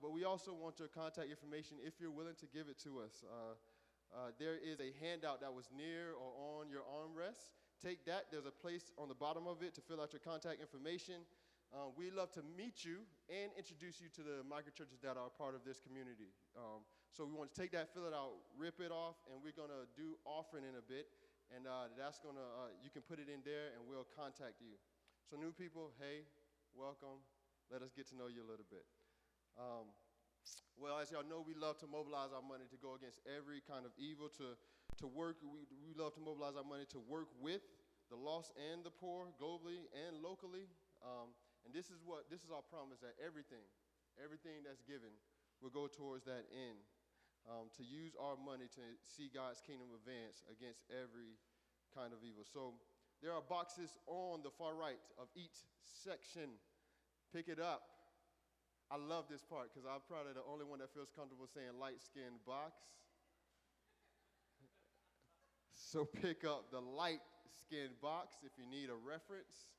But we also want your contact information if you're willing to give it to us. There is a handout that was near or on your armrest. Take that. There's a place on the bottom of it to fill out your contact information. We'd love to meet you and introduce you to the microchurches that are part of this community. So we want to take that, fill it out, rip it off, and we're going to do offering in a bit. And that's going to, you can put it in there, and we'll contact you. So new people, hey, welcome. Let us get to know you a little bit. Well, as y'all know, we love to mobilize our money to go against every kind of evil, to work. We love to mobilize our money to work with the lost and the poor, globally and locally. And this is our promise, that everything that's given will go towards that end, to use our money to see God's kingdom advance against every kind of evil. So there are boxes on the far right of each section. Pick it up. I love this part because I'm probably the only one that feels comfortable saying light-skinned box. So pick up the light-skinned box if you need a reference.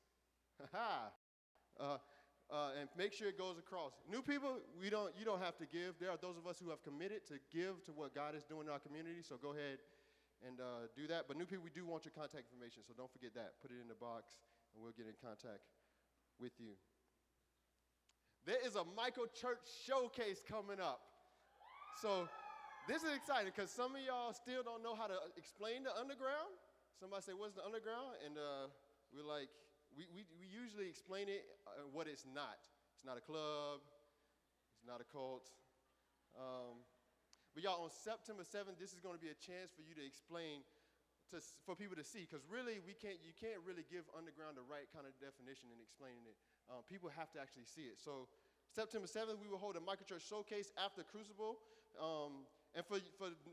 And make sure it goes across. New people, you don't have to give. There are those of us who have committed to give to what God is doing in our community, so go ahead and do that. But new people, we do want your contact information, so don't forget that. Put it in the box, and we'll get in contact with you. There is a micro-church showcase coming up. So this is exciting because some of y'all still don't know how to explain the underground. Somebody say, what's the underground? And we're like, we usually explain it what it's not. It's not a club. It's not a cult. But y'all, on September 7th, this is going to be a chance for you to explain, for people to see. Because really, you can't really give underground the right kind of definition in explaining it. People have to actually see it. So September 7th, we will hold a microchurch showcase after Crucible. And for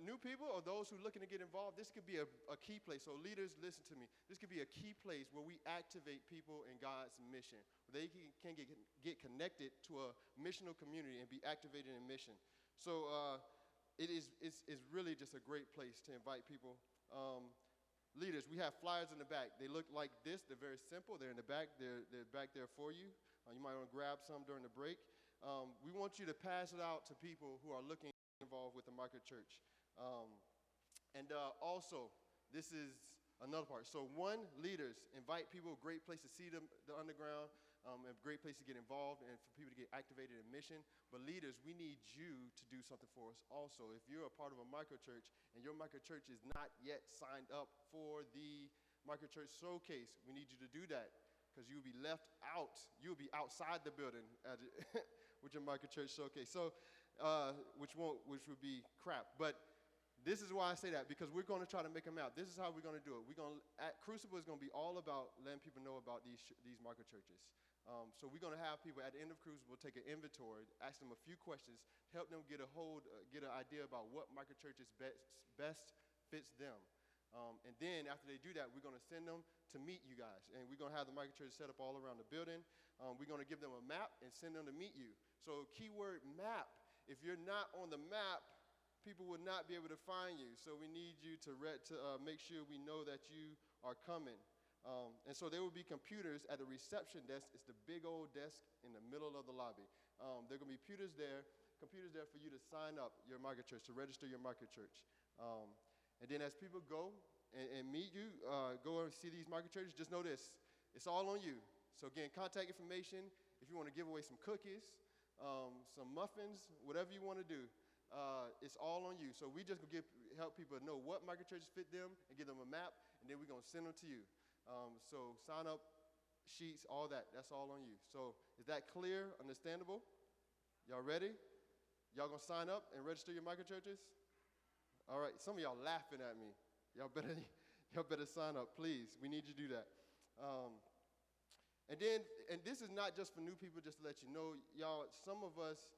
new people or those who are looking to get involved, this could be a key place. So leaders, listen to me. This could be a key place where we activate people in God's mission. Where they can get connected to a missional community and be activated in mission. So it's really just a great place to invite people. Leaders, we have flyers in the back. They look like this. They're very simple. They're in the back. They're back there for you. You might want to grab some during the break. We want you to pass it out to people who are looking involved with the microchurch. Also, this is another part. So leaders, invite people, great place to see the underground, a great place to get involved and for people to get activated in mission. But leaders, we need you to do something for us also. If you're a part of a microchurch and your microchurch is not yet signed up for the microchurch showcase, we need you to do that because you'll be left out. You'll be outside the building with your microchurch showcase. So, which would be crap. But this is why I say that, because we're going to try to make them out. This is how we're going to do it. Crucible is going to be all about letting people know about these microchurches. So we're going to have people at the end of Crucible take an inventory, ask them a few questions, help them get an idea about what microchurches best fits them. And then after they do that, we're going to send them to meet you guys. And we're going to have the microchurch set up all around the building. We're going to give them a map and send them to meet you. So keyword map. If you're not on the map, people will not be able to find you. So we need you to make sure we know that you are coming. And so there will be computers at the reception desk. It's the big old desk in the middle of the lobby. There are going to be computers there for you to sign up your microchurch, to register your microchurch. And then as people go and meet you, go and see these microchurches, just know this. It's all on you. So again, contact information. If you want to give away some cookies, some muffins, whatever you want to do, it's all on you. So we just help people know what microchurches fit them and give them a map, and then we're going to send them to you. So sign up sheets, all that. That's all on you. So is that clear, understandable? Y'all ready? Y'all going to sign up and register your microchurches? All right. Some of y'all laughing at me. Y'all better sign up, please. We need you to do that. And this is not just for new people, just to let you know, y'all, some of us,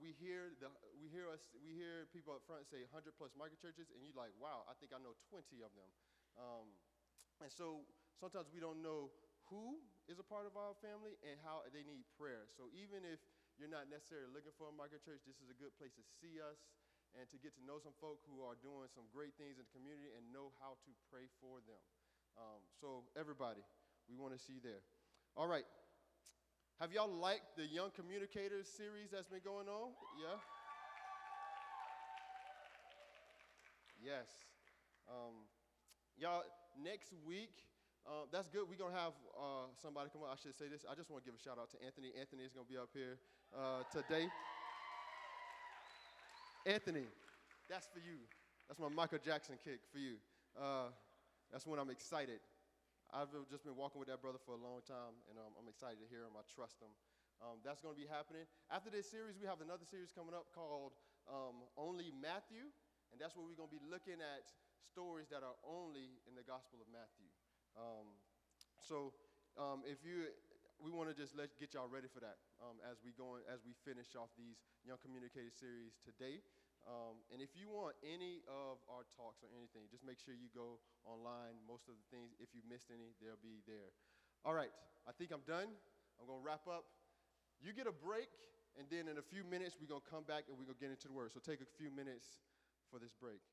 we hear people up front say 100 plus microchurches, and you're like, wow, I think I know 20 of them. And so sometimes we don't know who is a part of our family and how they need prayer. So even if you're not necessarily looking for a microchurch, this is a good place to see us and to get to know some folk who are doing some great things in the community and know how to pray for them. So everybody, we want to see you there. All right. Have y'all liked the Young Communicators series that's been going on? Yeah? Yes. Y'all, next week, that's good. We're going to have somebody come up. I should say this. I just want to give a shout out to Anthony. Anthony is going to be up here today. Anthony, that's for you. That's my Michael Jackson kick for you. That's when I'm excited. I've just been walking with that brother for a long time, and I'm excited to hear him. I trust him. That's going to be happening. After this series, we have another series coming up called Only Matthew, and that's where we're going to be looking at stories that are only in the Gospel of Matthew. We want to just get y'all ready for that as we finish off these Young Communicator series today. And if you want any of our talks or anything, just make sure you go online. Most of the things, if you missed any, they'll be there. All right, I think I'm done. I'm going to wrap up. You get a break, and then in a few minutes, we're going to come back and we're going to get into the Word. So take a few minutes for this break.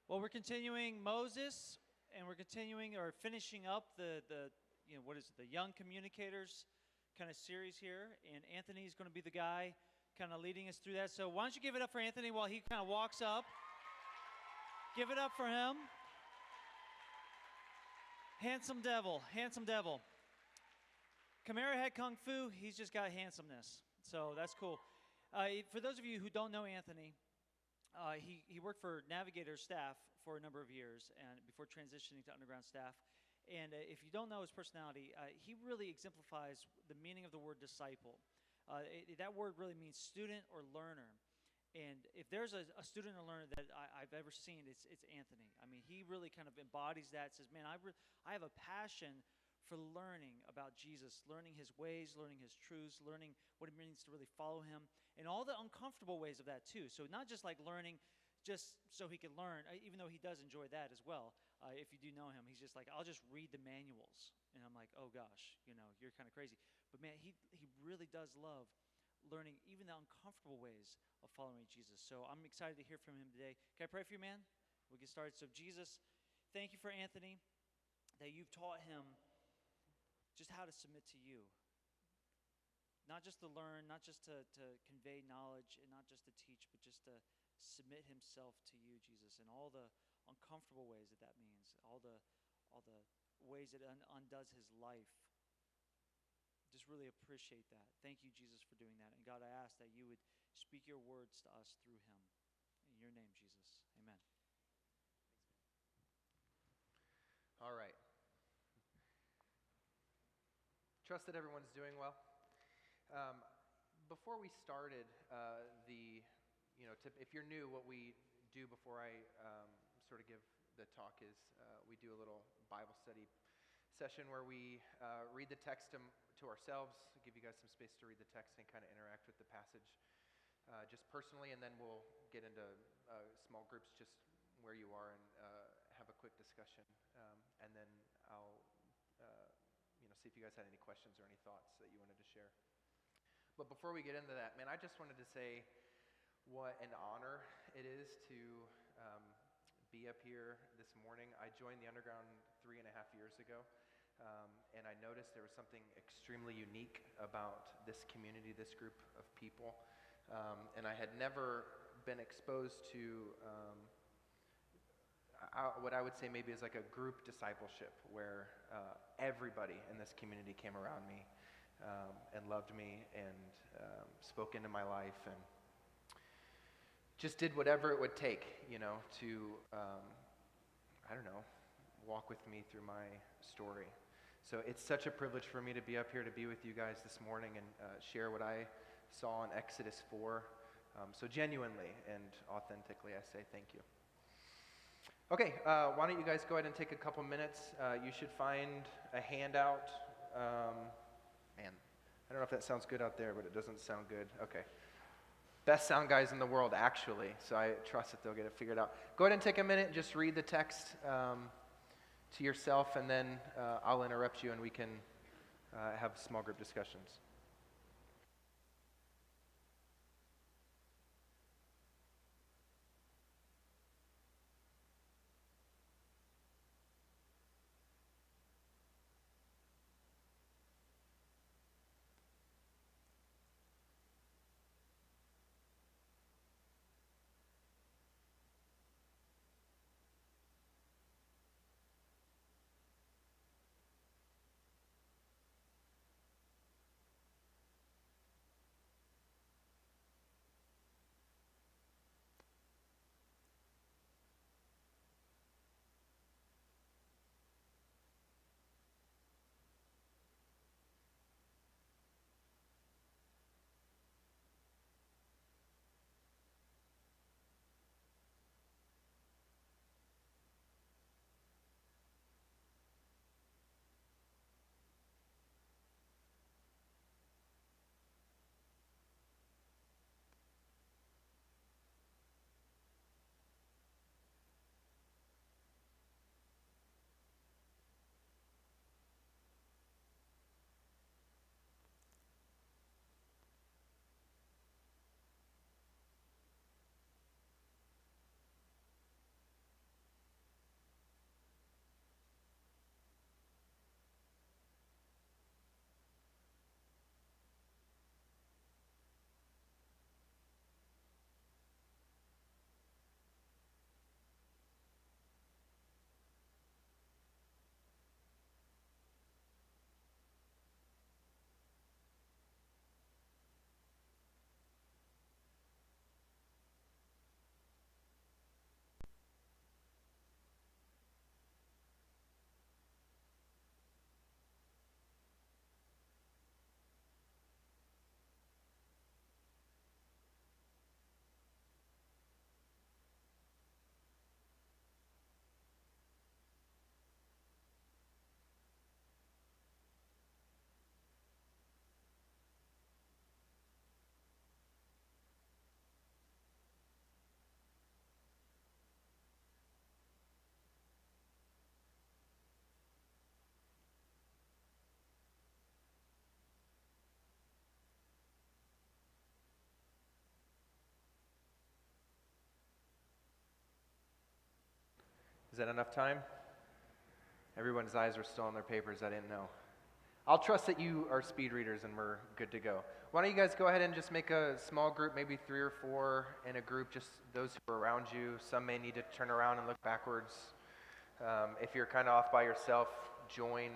Well, we're continuing Moses, and we're continuing or finishing up the what is it, the Young Communicators kind of series here, and Anthony's going to be the guy kind of leading us through that. So why don't you give it up for Anthony while he kind of walks up. Give it up for him. Handsome devil, handsome devil. Chimera had kung fu, he's just got handsomeness. So that's cool. For those of you who don't know Anthony, he worked for Navigator staff for a number of years and before transitioning to underground staff. And if you don't know his personality, he really exemplifies the meaning of the word disciple. That word really means student or learner. And if there's a student or learner that I've ever seen, it's Anthony. I mean, he really kind of embodies that, says, man, I have a passion for learning about Jesus, learning his ways, learning his truths, learning what it means to really follow him, and all the uncomfortable ways of that too. So not just like learning just so he can learn, even though he does enjoy that as well. If you do know him, he's just like, I'll just read the manuals. And I'm like, oh gosh, you're kind of crazy. But man, he really does love learning even the uncomfortable ways of following Jesus. So I'm excited to hear from him today. Can I pray for you, man? We'll get started. So Jesus, thank you for Anthony, that you've taught him just how to submit to you. Not just to learn, not just to convey knowledge, and not just to teach, but just to submit himself to you, Jesus, and all the uncomfortable ways that means, all the ways it undoes his life. Just really appreciate that. Thank you, Jesus, for doing that. And God, I ask that you would speak your words to us through him. In your name, Jesus. Amen. All right. Trust that everyone's doing well. Before we started, if you're new, what we do before I sort of give the talk is we do a little Bible study session where we read the text to ourselves, give you guys some space to read the text and kind of interact with the passage just personally, and then we'll get into small groups just where you are and have a quick discussion, and then I'll see if you guys had any questions or any thoughts that you wanted to share. But before we get into that, man, I just wanted to say what an honor it is to be up here this morning. I joined the Underground 3.5 years ago, and I noticed there was something extremely unique about this community, this group of people, and I had never been exposed to what I would say maybe is like a group discipleship where everybody in this community came around me and loved me and spoke into my life and just did whatever it would take, to, walk with me through my story. So it's such a privilege for me to be up here to be with you guys this morning and share what I saw in Exodus 4. So genuinely and authentically, I say thank you. Okay, why don't you guys go ahead and take a couple minutes. You should find a handout. Man, I don't know if that sounds good out there, but it doesn't sound good. Okay. Best sound guys in the world, actually, so I trust that they'll get it figured out. Go ahead and take a minute and just read the text to yourself, and then I'll interrupt you and we can have small group discussions. Is that enough time? Everyone's eyes are still on their papers. I didn't know. I'll trust that you are speed readers and we're good to go. Why don't you guys go ahead and just make a small group, maybe 3 or 4 in a group, just those who are around you. Some may need to turn around and look backwards. If you're kind of off by yourself, join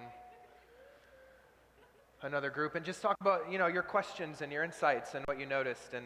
another group and just talk about, your questions and your insights and what you noticed. And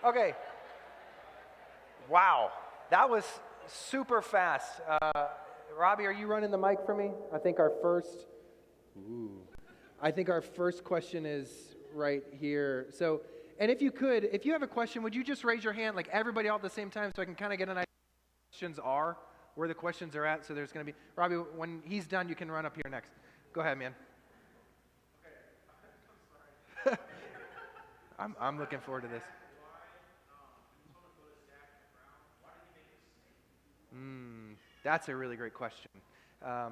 okay. Wow, that was super fast. Robbie, are you running the mic for me? I think our first question is right here. So, and if you have a question, would you just raise your hand, like everybody all at the same time, so I can kind of get an idea what the questions are, where the questions are at. So there's going to be, Robbie, when he's done, you can run up here next. Go ahead, man. Okay, I'm looking forward to this. That's a really great question. I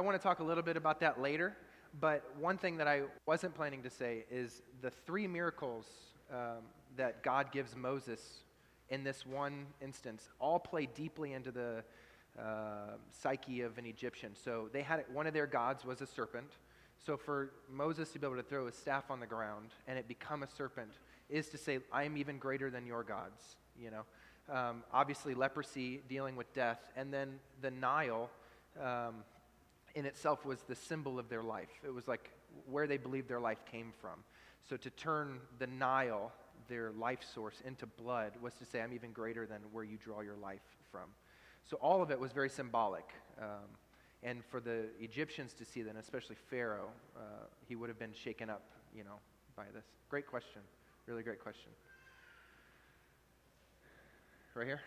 want to talk a little bit about that later, but one thing that I wasn't planning to say is the 3 miracles that God gives Moses in this one instance all play deeply into the psyche of an Egyptian. So they had one of their gods was a serpent. So for Moses to be able to throw his staff on the ground and it become a serpent is to say, I am even greater than your gods, obviously leprosy, dealing with death, and then the Nile in itself was the symbol of their life. It was like where they believed their life came from. So to turn the Nile, their life source, into blood was to say, I'm even greater than where you draw your life from. So all of it was very symbolic. And for the Egyptians to see that, and especially Pharaoh, he would have been shaken up, by this. Great question. Really great question. Right here.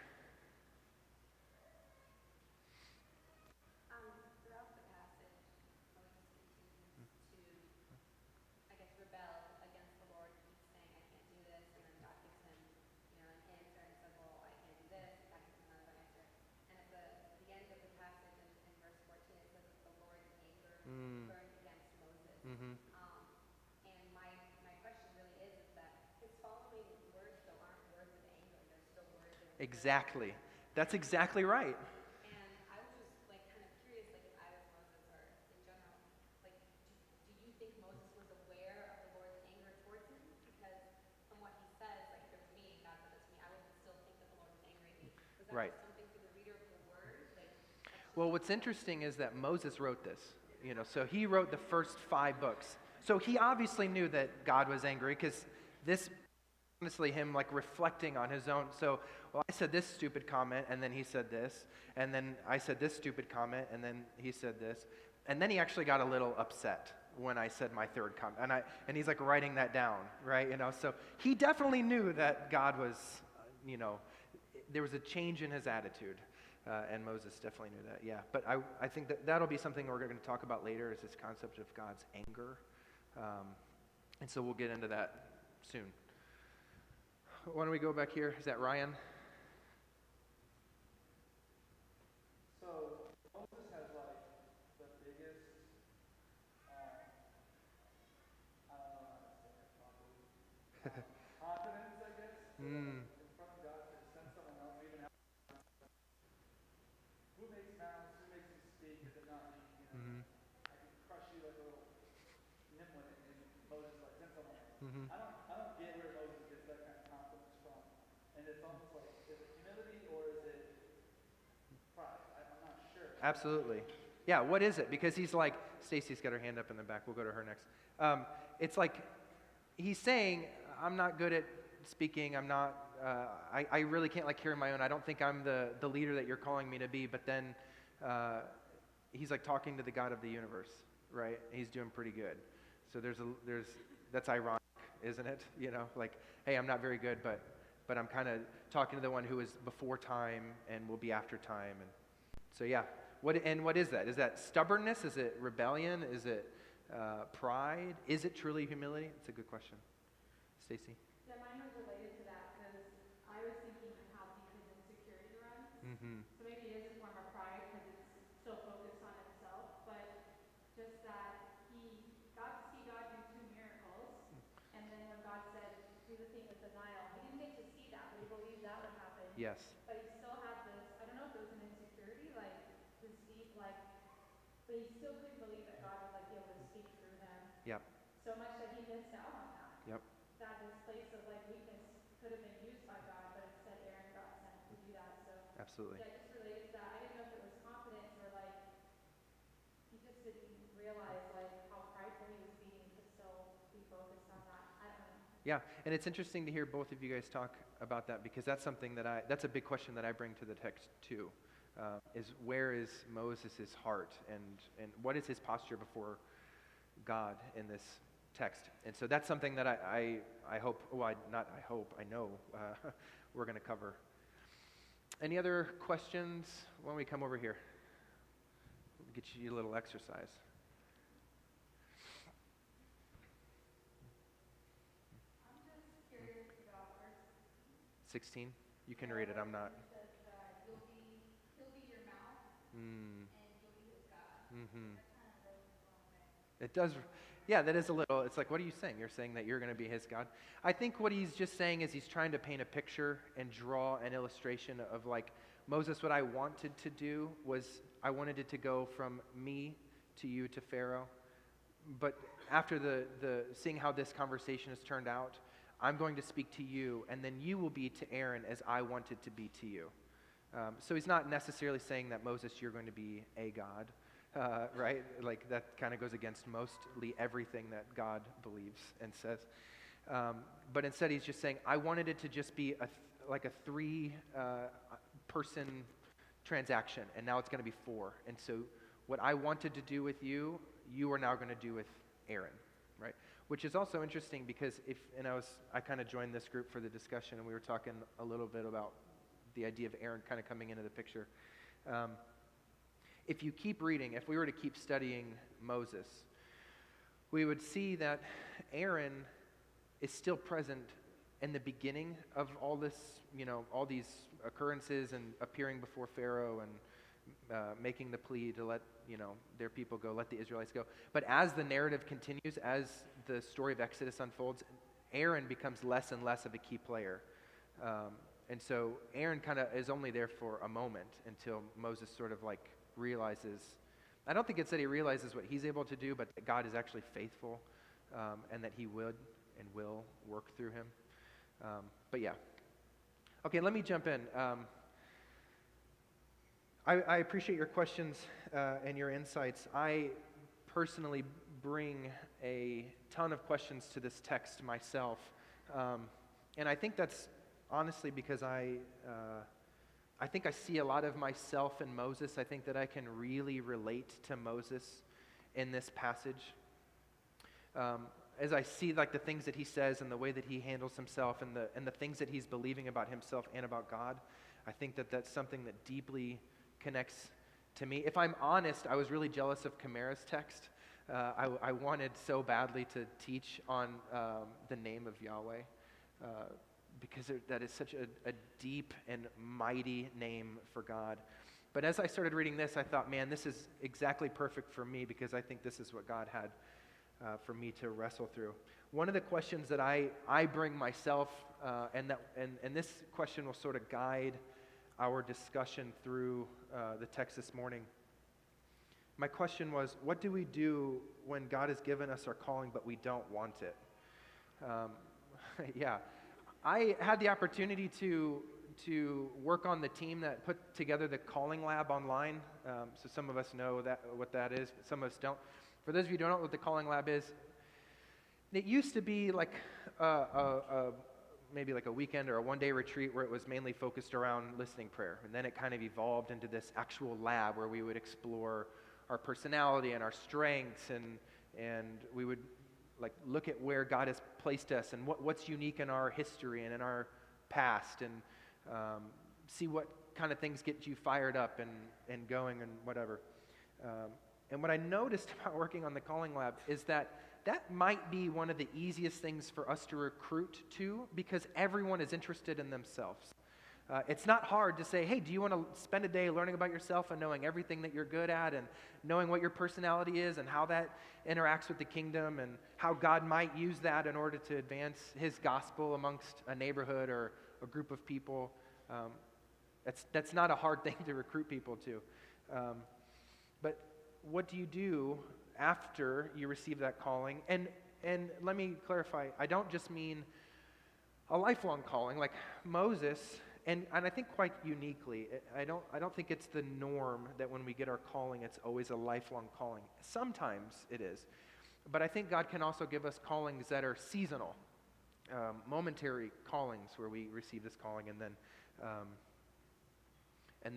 Exactly. That's exactly right. And I was just like kind of curious, like if I was Moses or in general, like do you think Moses was aware of the Lord's anger towards him? Because from what he says, like if it was me and God said this to me, I would still think that the Lord was angry at me. Was that Right. just something for the reader of the word? Like that's just Well, what's interesting is that Moses wrote this, so he wrote the first 5 books. So he obviously knew that God was angry because this, honestly, him like reflecting on his own. So, well, I said this stupid comment, and then he said this, and then I said this stupid comment, and then he said this, and then he actually got a little upset when I said my third comment, and he's like writing that down, right? So he definitely knew that God was, there was a change in his attitude. And Moses definitely knew that, yeah. But I think that'll be something we're going to talk about later, is this concept of God's anger. And so we'll get into that soon. Why don't we go back here? Is that Ryan? So Moses has like the biggest, I don't know how to say it properly, confidence, I guess, to, like, in front of God to send someone else, even after who makes mouths, who makes you speak, is it not me? I can crush you like a little nimble, and Moses like send someone else. I don't get where Moses gets that kind of confidence from, and it's almost like, is it humility or is it pride? I'm not sure. Absolutely. Yeah, what is it? Because he's like, Stacy's got her hand up in the back. We'll go to her next. It's like he's saying, I'm not good at speaking. I'm not, I really can't like carry my own. I don't think I'm the leader that you're calling me to be. But then he's like talking to the God of the universe, right? He's doing pretty good. So that's ironic, isn't it? Like, hey, I'm not very good, but I'm kind of talking to the one who is before time and will be after time. And so, yeah. What is that? Is that stubbornness? Is it rebellion? Is it pride? Is it truly humility? It's a good question. Stacy? Yeah, mine was related to that because I was thinking of how deep his insecurity runs. So maybe it is a form of pride because it's so focused on itself, but just that he got to see God do 2 miracles, and then when God said, do the thing with the Nile, he didn't get to see that, but he believed that would happen. Yes. But he still had this, I don't know if it was an insecurity, like this deep, like, but he still couldn't believe that God would like be able to speak through him. Yep. So much that he missed out on that. Yep. That this place of like weakness could have been used by God, but instead Aaron got sent to do that. So Absolutely. yeah, just related to that. I didn't know if it was confidence or like he just didn't realize like how prideful he was being to still be focused on that. I don't know. Yeah, and it's interesting to hear both of you guys talk about that because that's something that's a big question that I bring to the text too. Is where is Moses' heart and what is his posture before God in this text? And so that's something that I hope, well, I know we're going to cover. Any other questions? Why don't we come over here? Get you a little exercise. I'm just curious about verse 16? You can read it, I'm not. It says that he'll be your mouth and you'll be his God. That kind of goes the wrong way. It does, yeah, that is a little, it's like, what are you saying? You're saying that you're going to be his God? I think what he's just saying is he's trying to paint a picture and draw an illustration of like, Moses, what I wanted to do was, I wanted it to go from me to you to Pharaoh. But after the seeing how this conversation has turned out, I'm going to speak to you, and then you will be to Aaron as I wanted to be to you. So he's not necessarily saying that, Moses, you're going to be a God, right? Like that kind of goes against mostly everything that God believes and says. But instead he's just saying, I wanted it to just be like a 3 person transaction, and now it's going to be 4. And so what I wanted to do with you, you are now going to do with Aaron, right? Which is also interesting because I kind of joined this group for the discussion, and we were talking a little bit about the idea of Aaron kind of coming into the picture. If you keep reading, if we were to keep studying Moses, we would see that Aaron is still present in the beginning of all this, all these occurrences and appearing before Pharaoh and making the plea to let, their people go, let the Israelites go. But as the narrative continues, as the story of Exodus unfolds, Aaron becomes less and less of a key player. And so Aaron kind of is only there for a moment until Moses sort of like realizes, I don't think it's that he realizes what he's able to do, but that God is actually faithful, and that he would and will work through him. But yeah. Okay, let me jump in. I appreciate your questions and your insights. I personally bring a ton of questions to this text myself. And I think that's honestly because I think I see a lot of myself in Moses. I think that I can really relate to Moses in this passage. As I see like the things that he says and the way that he handles himself and the things that he's believing about himself and about God, I think that that's something that deeply connects to me. If I'm honest, I was really jealous of Kamara's text. I wanted so badly to teach on the name of Yahweh because that is such a deep and mighty name for God. But as I started reading this, I thought, man, this is exactly perfect for me because I think this is what God had for me to wrestle through. One of the questions that I bring myself, and this question will sort of guide our discussion through the text this morning. My question was, what do we do when God has given us our calling but we don't want it? Yeah, I had the opportunity to work on the team that put together the Calling Lab online. So some of us know what that is, but some of us don't. For those of you who don't know what the Calling Lab is, it used to be like maybe like a weekend or a one-day retreat where it was mainly focused around listening prayer. And then it kind of evolved into this actual lab where we would explore our personality and our strengths, and we would like look at where God has placed us and what's unique in our history and in our past, and see what kind of things get you fired up and going and whatever. And what I noticed about working on the Calling Lab is that might be one of the easiest things for us to recruit to because everyone is interested in themselves. It's not hard to say, hey, do you want to spend a day learning about yourself and knowing everything that you're good at and knowing what your personality is and how that interacts with the kingdom and how God might use that in order to advance his gospel amongst a neighborhood or a group of people? That's not a hard thing to recruit people to. But what do you do after you receive that calling? And let me clarify, I don't just mean a lifelong calling like Moses. And I think quite uniquely, I don't think it's the norm that when we get our calling, it's always a lifelong calling. Sometimes it is. But I think God can also give us callings that are seasonal, momentary callings where we receive this calling and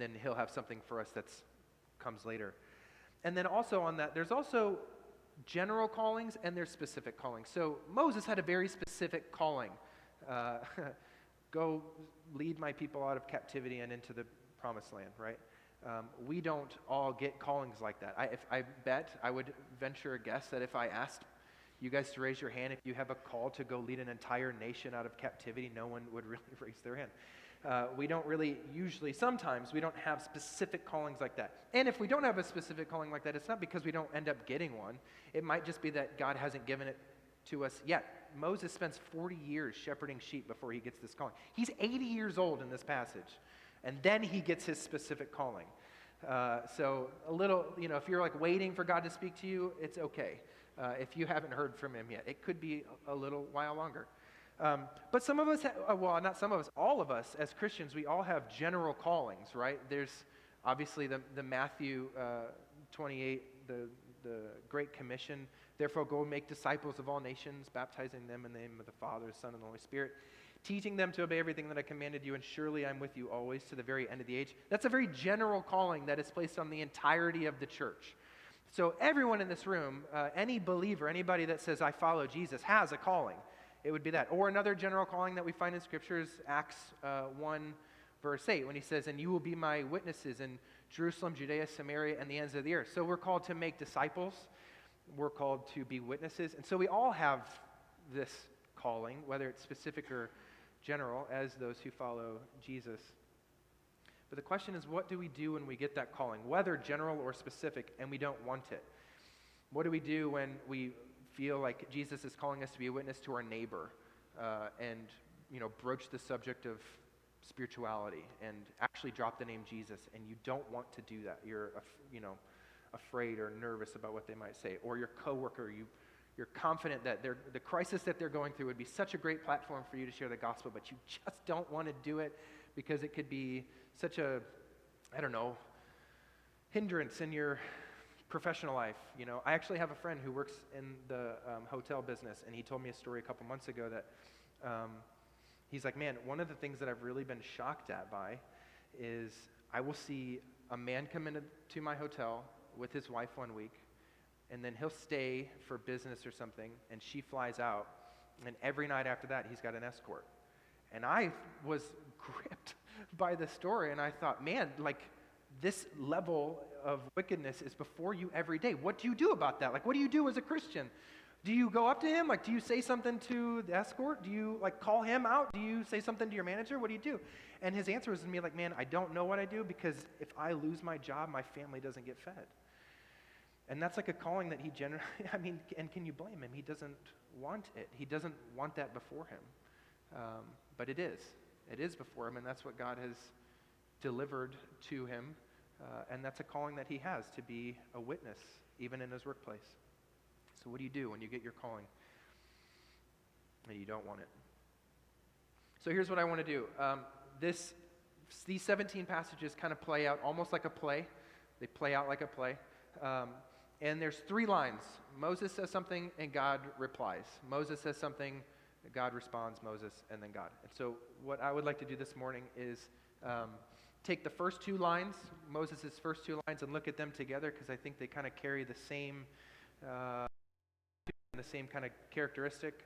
then he'll have something for us that comes later. And then also on that, there's also general callings and there's specific callings. So Moses had a very specific calling. Go lead my people out of captivity and into the promised land, right? We don't all get callings like that. I bet I would venture a guess that if I asked you guys to raise your hand if you have a call to go lead an entire nation out of captivity, no one would really raise their hand. We don't really usually, sometimes we don't have specific callings like that. And if we don't have a specific calling like that, it's not because we don't end up getting one. It might just be that God hasn't given it to us yet. Moses spends 40 years shepherding sheep before he gets this calling. He's 80 years old in this passage, and then he gets his specific calling. So a little, if you're like waiting for God to speak to you, it's okay. If you haven't heard from him yet, it could be a little while longer. But some of us, not some of us, all of us as Christians, we all have general callings, right? There's obviously the Matthew 28, the Great Commission. Therefore, go and make disciples of all nations, baptizing them in the name of the Father, the Son, and the Holy Spirit, teaching them to obey everything that I commanded you, and surely I'm with you always to the very end of the age. That's a very general calling that is placed on the entirety of the church. So everyone in this room, any believer, anybody that says, I follow Jesus, has a calling. It would be that. Or another general calling that we find in Scripture is Acts 1, verse 8, when he says, and you will be my witnesses in Jerusalem, Judea, Samaria, and the ends of the earth. So we're called to make disciples. We're called to be witnesses. And so we all have this calling, whether it's specific or general, as those who follow Jesus. But the question is, what do we do when we get that calling, whether general or specific, and we don't want it? What do we do when we feel like Jesus is calling us to be a witness to our neighbor and broach the subject of spirituality and actually drop the name Jesus, and you don't want to do that. You're, afraid or nervous about what they might say. Or your coworker, you're confident that the crisis that they're going through would be such a great platform for you to share the gospel, but you just don't want to do it because it could be such a, hindrance in your professional life. I actually have a friend who works in the hotel business, and he told me a story a couple months ago that he's like, man, one of the things that I've really been shocked at by is I will see a man come into my hotel with his wife one week, and then he'll stay for business or something, and she flies out, and every night after that, he's got an escort. And I was gripped by the story, and I thought, man, like, this level of wickedness is before you every day. What do you do about that? Like, what do you do as a Christian? Do you go up to him? Like, do you say something to the escort? Do you, like, call him out? Do you say something to your manager? What do you do? And his answer was to me like, man, I don't know what I do, because if I lose my job, my family doesn't get fed. And that's like a calling that he generally, and can you blame him? He doesn't want it. He doesn't want that before him. But it is. It is before him, and that's what God has delivered to him. And that's a calling that he has, to be a witness, even in his workplace. So what do you do when you get your calling and you don't want it? So here's what I want to do. These 17 passages kind of play out almost like a play. They play out like a play. And there's 3 lines. Moses says something and God replies. Moses says something, God responds, Moses, and then God. And so what I would like to do this morning is take the first 2 lines, Moses' first 2 lines, and look at them together, because I think they kind of carry the same kind of characteristic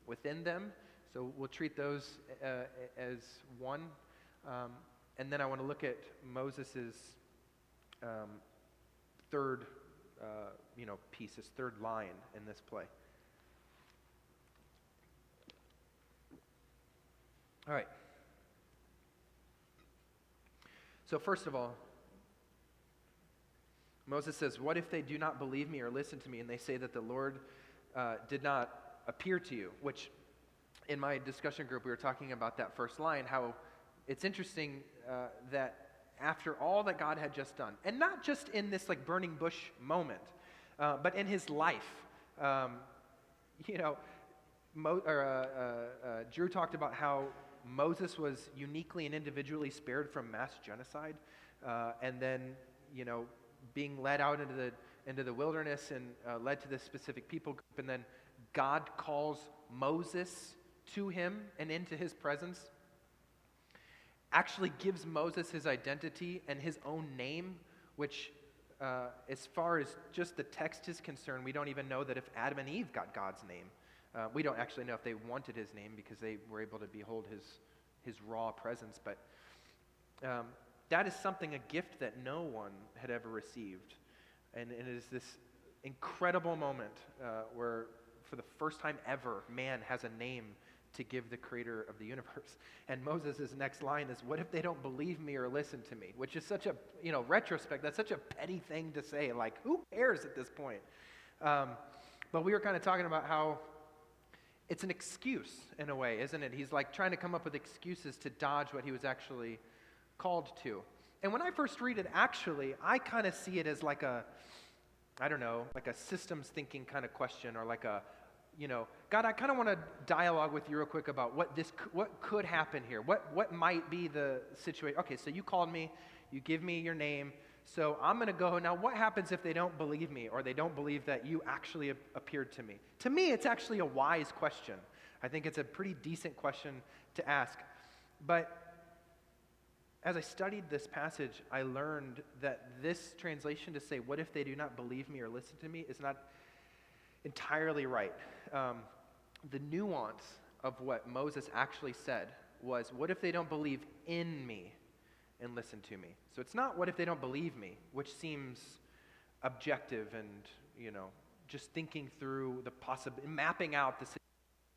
within them. So we'll treat those as one. And then I want to look at Moses' third piece, his third line in this play. All right. So first of all, Moses says, what if they do not believe me or listen to me, and they say that the Lord did not appear to you? Which, in my discussion group, we were talking about that first line, how it's interesting that after all that God had just done, and not just in this like burning bush moment, but in his life, Drew talked about how Moses was uniquely and individually spared from mass genocide, and then, being led out into the wilderness and led to this specific people group, and then God calls Moses to him and into his presence, actually gives Moses his identity and his own name, which, as far as just the text is concerned, we don't even know that if Adam and Eve got God's name. We don't actually know if they wanted his name, because they were able to behold his raw presence, but that is something, a gift that no one had ever received. And it is this incredible moment where, for the first time ever, man has a name to give the creator of the universe. And Moses' next line is, what if they don't believe me or listen to me? Which is such a, retrospect, that's such a petty thing to say. Like, who cares at this point? But we were kind of talking about how it's an excuse in a way, isn't it? He's like trying to come up with excuses to dodge what he was actually called to. And when I first read it, actually, I kind of see it as like a systems thinking kind of question, or like a, God, I kind of want to dialogue with you real quick about what could happen here. What might be the situation? Okay, so you called me, you give me your name, so I'm going to go. Now, what happens if they don't believe me, or they don't believe that you actually appeared to me? To me, it's actually a wise question. I think it's a pretty decent question to ask. But as I studied this passage, I learned that this translation to say, what if they do not believe me or listen to me, is not entirely right. The nuance of what Moses actually said was, what if they don't believe in me and listen to me? So it's not what if they don't believe me, which seems objective and, just thinking through mapping out the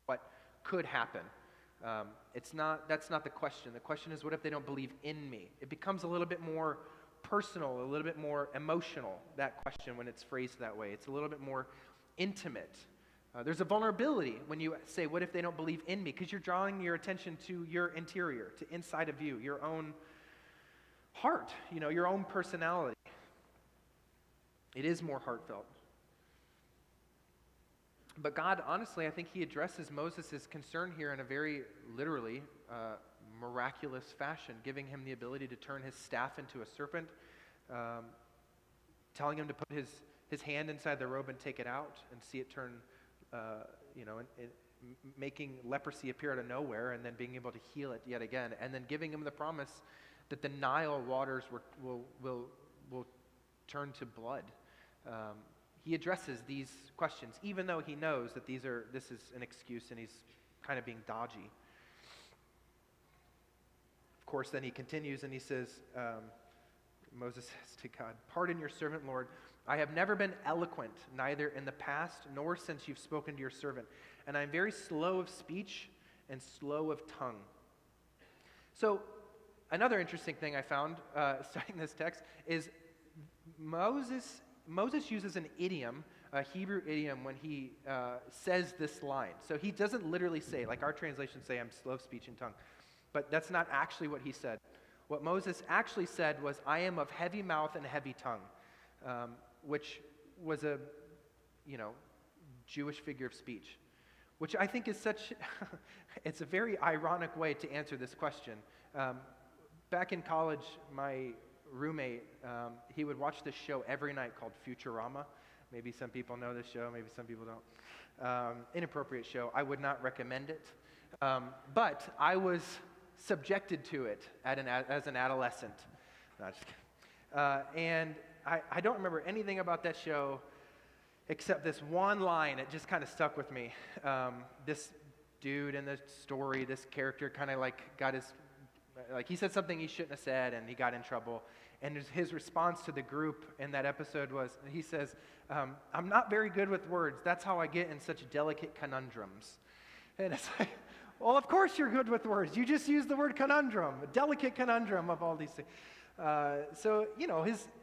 what could happen. That's not the question. The question is, what if they don't believe in me? It becomes a little bit more personal, a little bit more emotional, that question, when it's phrased that way. It's a little bit more intimate. There's a vulnerability when you say, what if they don't believe in me? Because you're drawing your attention to your interior, to inside of you, your own heart, your own personality. It is more heartfelt. But God, honestly, I think he addresses Moses' concern here in a very literally miraculous fashion, giving him the ability to turn his staff into a serpent, telling him to put his hand inside the robe and take it out and see it turn, making leprosy appear out of nowhere, and then being able to heal it yet again, and then giving him the promise that the Nile waters will turn to blood. He addresses these questions, even though he knows that this is an excuse and he's kind of being dodgy. Of course, then he continues and he says, Moses says to God, "Pardon your servant, Lord. I have never been eloquent, neither in the past nor since you've spoken to your servant. And I'm very slow of speech and slow of tongue." So, another interesting thing I found studying this text is Moses uses an idiom, a Hebrew idiom, when he says this line. So he doesn't literally say, like our translations say, "I'm slow of speech and tongue." But that's not actually what he said. What Moses actually said was, "I am of heavy mouth and heavy tongue," which was a, Jewish figure of speech, which I think is it's a very ironic way to answer this question. Back in college, my roommate, he would watch this show every night called Futurama. Maybe some people know this show, maybe some people don't. Inappropriate show. I would not recommend it. But I was subjected to it as an adolescent. No, just kidding. And I don't remember anything about that show except this one line. It just kind of stuck with me. This dude in the story, this character kind of he said something he shouldn't have said and he got in trouble. And his response to the group in that episode was, he says, "I'm not very good with words. That's how I get in such delicate conundrums." And it's like, well, of course you're good with words. You just used the word conundrum, a delicate conundrum of all these things. So,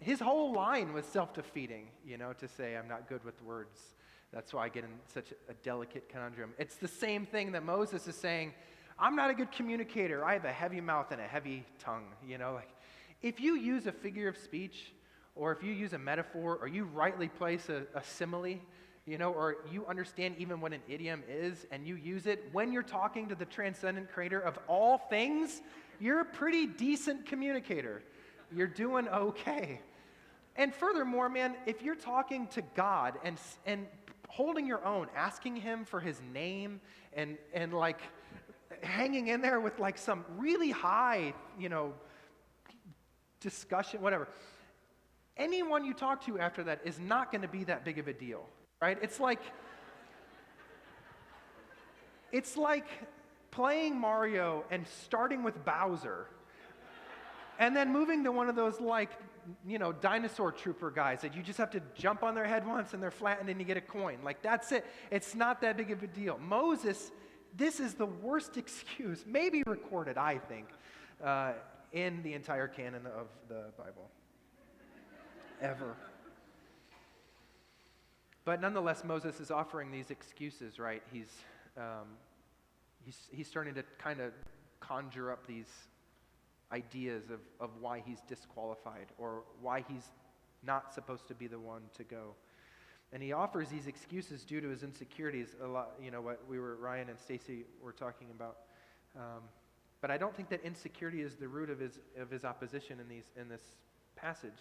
his whole line was self-defeating, to say, "I'm not good with words. That's why I get in such a delicate conundrum." It's the same thing that Moses is saying, "I'm not a good communicator. I have a heavy mouth and a heavy tongue." If you use a figure of speech, or if you use a metaphor, or you rightly place a simile, or you understand even what an idiom is, and you use it when you're talking to the transcendent creator of all things, you're a pretty decent communicator. You're doing okay. And furthermore, man, if you're talking to God and holding your own, asking him for his name, and hanging in there with some really high, discussion, whatever, anyone you talk to after that is not going to be that big of a deal, right? It's like playing Mario and starting with Bowser and then moving to one of those dinosaur trooper guys that you just have to jump on their head once and they're flattened and you get a coin. That's it. It's not that big of a deal. Moses, this is the worst excuse, maybe recorded, I think, in the entire canon of the Bible. Ever. But nonetheless, Moses is offering these excuses, right? He's starting to kind of conjure up these ideas of why he's disqualified or why he's not supposed to be the one to go. And he offers these excuses due to his insecurities. A lot, what Ryan and Stacy were talking about. But I don't think that insecurity is the root of his opposition in this passage.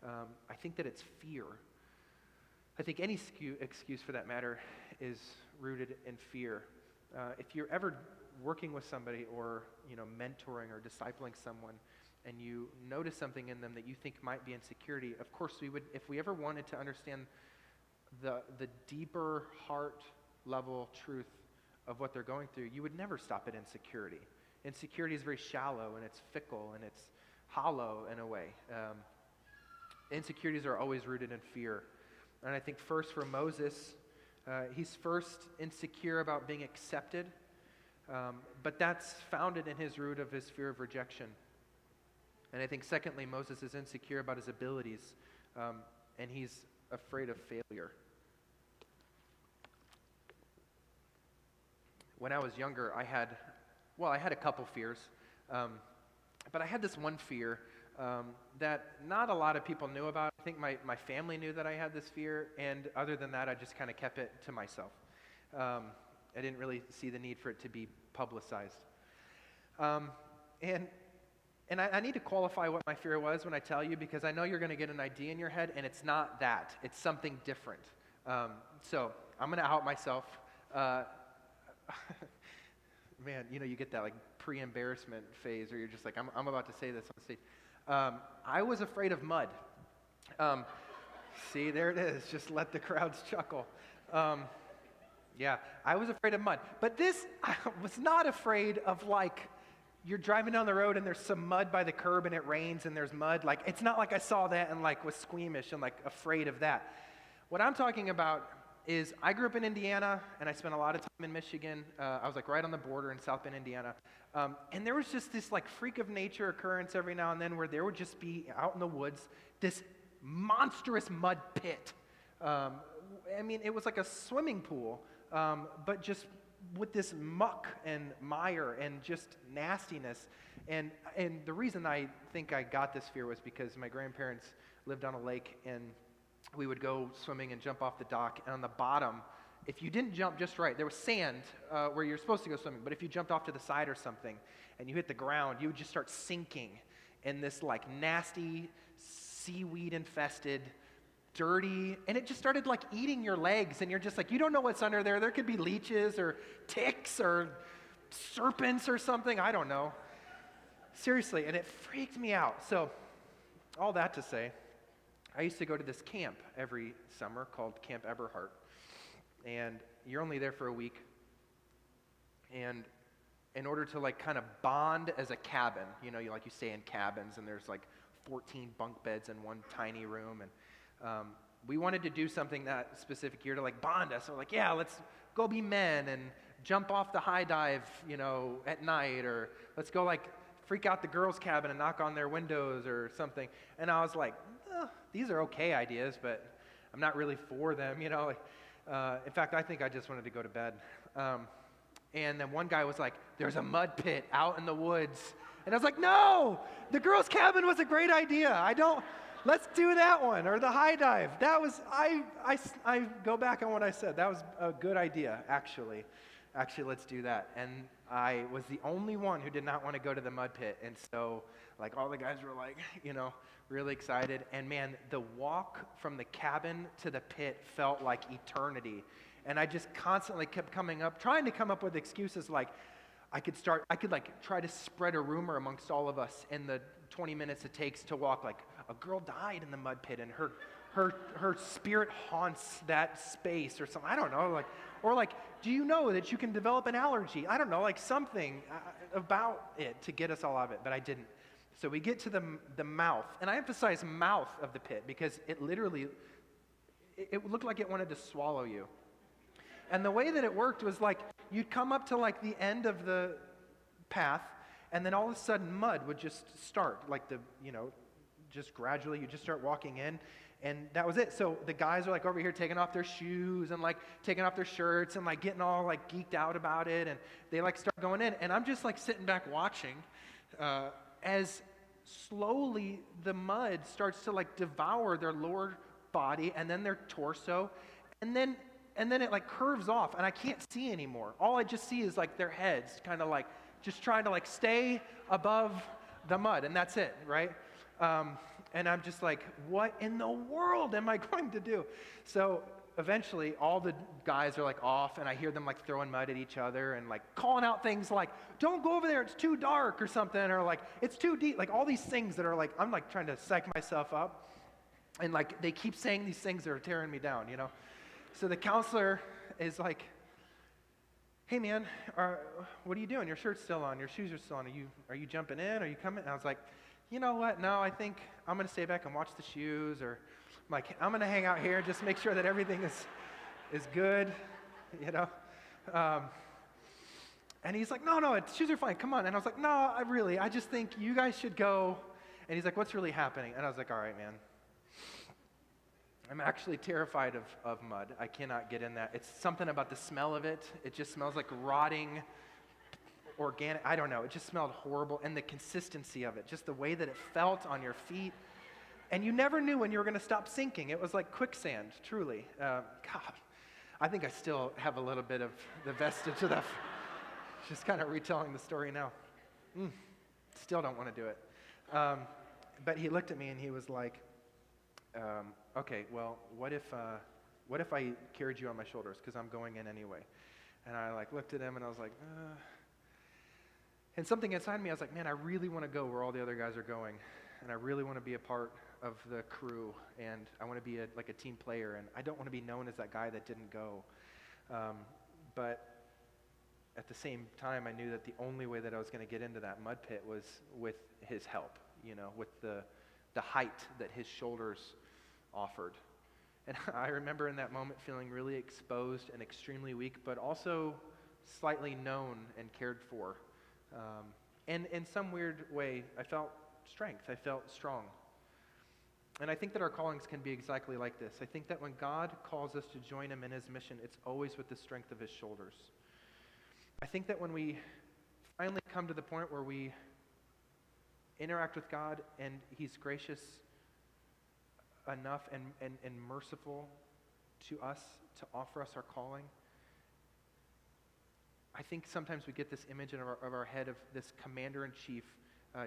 I think that it's fear. I think any excuse for that matter is rooted in fear. If you're ever working with somebody or mentoring or discipling someone and you notice something in them that you think might be insecurity, of course we would, if we ever wanted to understand the deeper heart level truth of what they're going through, you would never stop at insecurity. Insecurity is very shallow and it's fickle and it's hollow in a way. Insecurities are always rooted in fear. And I think first for Moses, he's first insecure about being accepted, but that's founded in his root of his fear of rejection. And I think secondly, Moses is insecure about his abilities, and he's afraid of failure. when I was younger, I had a couple fears, but I had this one fear that not a lot of people knew about. I think my family knew that I had this fear, and other than that, I just kind of kept it to myself. I didn't really see the need for it to be publicized. And I need to qualify what my fear was when I tell you, because I know you're going to get an idea in your head, and it's not that. It's something different. So I'm going to out myself. Man, you get that like pre-embarrassment phase where you're just like, I'm about to say this on stage. I was afraid of mud. See, there it is. Just let the crowds chuckle. Yeah, I was afraid of mud. But I was not afraid of like, you're driving down the road and there's some mud by the curb and it rains and there's mud. Like, it's not like I saw that and like was squeamish and like afraid of that. What I'm talking about is I grew up in Indiana and I spent a lot of time in Michigan. I was like right on the border in South Bend, Indiana. And there was just this like freak of nature occurrence every now and then where there would just be out in the woods this monstrous mud pit. I mean, it was like a swimming pool, but just with this muck and mire and just nastiness. And the reason I think I got this fear was because my grandparents lived on a lake, and we would go swimming and jump off the dock, and on the bottom, if you didn't jump just right, there was sand where you're supposed to go swimming, but if you jumped off to the side or something and you hit the ground, you would just start sinking in this like nasty, seaweed-infested, dirty, and it just started like eating your legs, and you're just like, you don't know what's under there. There could be leeches or ticks or serpents or something. I don't know. Seriously, and it freaked me out. So all that to say, I used to go to this camp every summer called Camp Eberhart, and you're only there for a week, and in order to like kind of bond as a cabin, you stay in cabins, and there's like 14 bunk beds in one tiny room, and we wanted to do something that specific year to like bond us. So we're like, yeah, let's go be men and jump off the high dive, at night, or let's go like freak out the girls' cabin and knock on their windows or something. And I was like, these are okay ideas, but I'm not really for them, in fact, I think I just wanted to go to bed. And then one guy was like, there's a mud pit out in the woods. And I was like, no, the girls' cabin was a great idea. Let's do that one, or the high dive. That was, I go back on what I said. That was a good idea, actually. Actually, let's do that. And I was the only one who did not want to go to the mud pit. And so, like, all the guys were like, really excited. And man, the walk from the cabin to the pit felt like eternity. And I just constantly kept trying to come up with excuses like, I could try to spread a rumor amongst all of us in the 20 minutes it takes to walk, like, a girl died in the mud pit and her spirit haunts that space or something. I don't know, or do you know that you can develop an allergy? I don't know, like something about it to get us all out of it, but I didn't. So we get to the mouth, and I emphasize mouth of the pit because it literally, it looked like it wanted to swallow you. And the way that it worked was like, you'd come up to like the end of the path, and then all of a sudden mud would just start, like just gradually, you just start walking in, and that was it. So the guys are like over here taking off their shoes and like taking off their shirts and like getting all like geeked out about it, and they like start going in, and I'm just like sitting back watching as slowly the mud starts to like devour their lower body and then their torso, and then it like curves off, and I can't see anymore. All I just see is like their heads kind of like just trying to like stay above the mud, and that's it, right? And I'm just like, what in the world am I going to do? So eventually all the guys are like off, and I hear them like throwing mud at each other and like calling out things like, don't go over there, it's too dark or something, or like, it's too deep, like all these things that are like, I'm like trying to psych myself up, and like they keep saying these things that are tearing me down, So the counselor is like, hey man, what are you doing? Your shirt's still on, your shoes are still on, are you jumping in, are you coming? And I was like, you know what, no, I think I'm going to stay back and watch the shoes, or I'm going to hang out here and just make sure that everything is good, And he's like, no, the shoes are fine, come on. And I was like, no, I just think you guys should go. And he's like, what's really happening? And I was like, all right, man. I'm actually terrified of mud. I cannot get in that. It's something about the smell of it. It just smells like rotting organic, I don't know. It just smelled horrible. And the consistency of it, just the way that it felt on your feet. And you never knew when you were going to stop sinking. It was like quicksand, truly. God, I think I still have a little bit of the vestige of that. Just kind of retelling the story now. Still don't want to do it. But he looked at me and he was like, okay, well, what if I carried you on my shoulders, because I'm going in anyway? And I looked at him and I was like, And something inside me, I was like, man, I really want to go where all the other guys are going, and I really want to be a part of the crew, and I want to be a team player, and I don't want to be known as that guy that didn't go. But at the same time, I knew that the only way that I was going to get into that mud pit was with his help, with the height that his shoulders offered. And I remember in that moment feeling really exposed and extremely weak, but also slightly known and cared for. And in some weird way, I felt strength. I felt strong. And I think that our callings can be exactly like this. I think that when God calls us to join him in his mission, it's always with the strength of his shoulders. I think that when we finally come to the point where we interact with God and he's gracious enough and merciful to us to offer us our calling, I think sometimes we get this image in our head of this commander-in-chief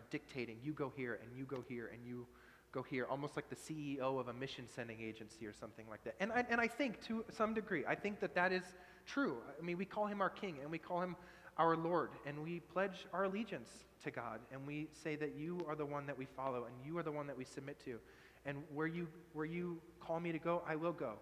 dictating, you go here, and you go here, and you go here, almost like the CEO of a mission-sending agency or something like that. And I think, to some degree, I think that is true. I mean, we call him our king, and we call him our Lord, and we pledge our allegiance to God, and we say that you are the one that we follow, and you are the one that we submit to. And where you call me to go, I will go.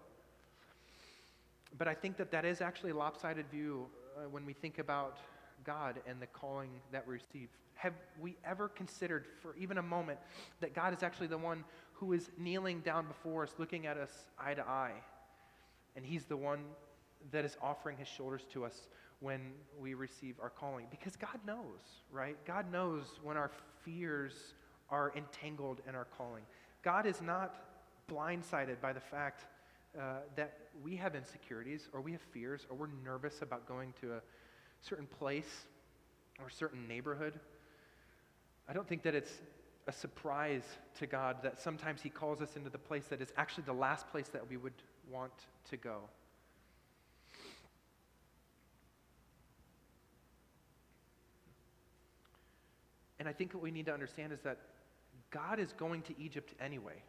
But I think that is actually a lopsided view when we think about God and the calling that we receive. Have we ever considered for even a moment that God is actually the one who is kneeling down before us, looking at us eye to eye, and he's the one that is offering his shoulders to us when we receive our calling? Because God knows, right? God knows when our fears are entangled in our calling. God is not blindsided by the fact that we have insecurities or we have fears or we're nervous about going to a certain place or a certain neighborhood. I don't think that it's a surprise to God that sometimes he calls us into the place that is actually the last place that we would want to go. And I think what we need to understand is that God is going to Egypt anyway.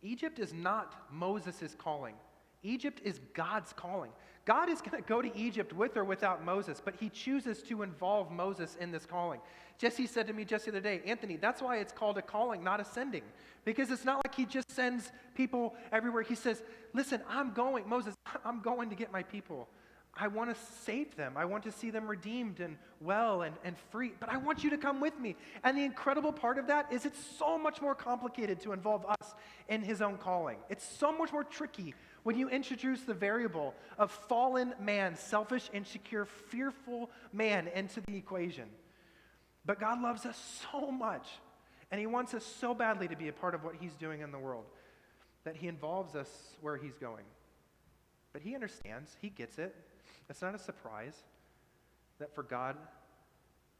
Egypt is not Moses' calling. Egypt is God's calling. God is going to go to Egypt with or without Moses, but he chooses to involve Moses in this calling. Jesse said to me just the other day, Anthony, that's why it's called a calling, not a sending. Because it's not like he just sends people everywhere. He says, listen, Moses, I'm going to get my people. I want to save them. I want to see them redeemed and well and free. But I want you to come with me. And the incredible part of that is it's so much more complicated to involve us in his own calling. It's so much more tricky when you introduce the variable of fallen man, selfish, insecure, fearful man into the equation. But God loves us so much, and he wants us so badly to be a part of what he's doing in the world that he involves us where he's going. But he understands. He gets it. It's not a surprise that for God,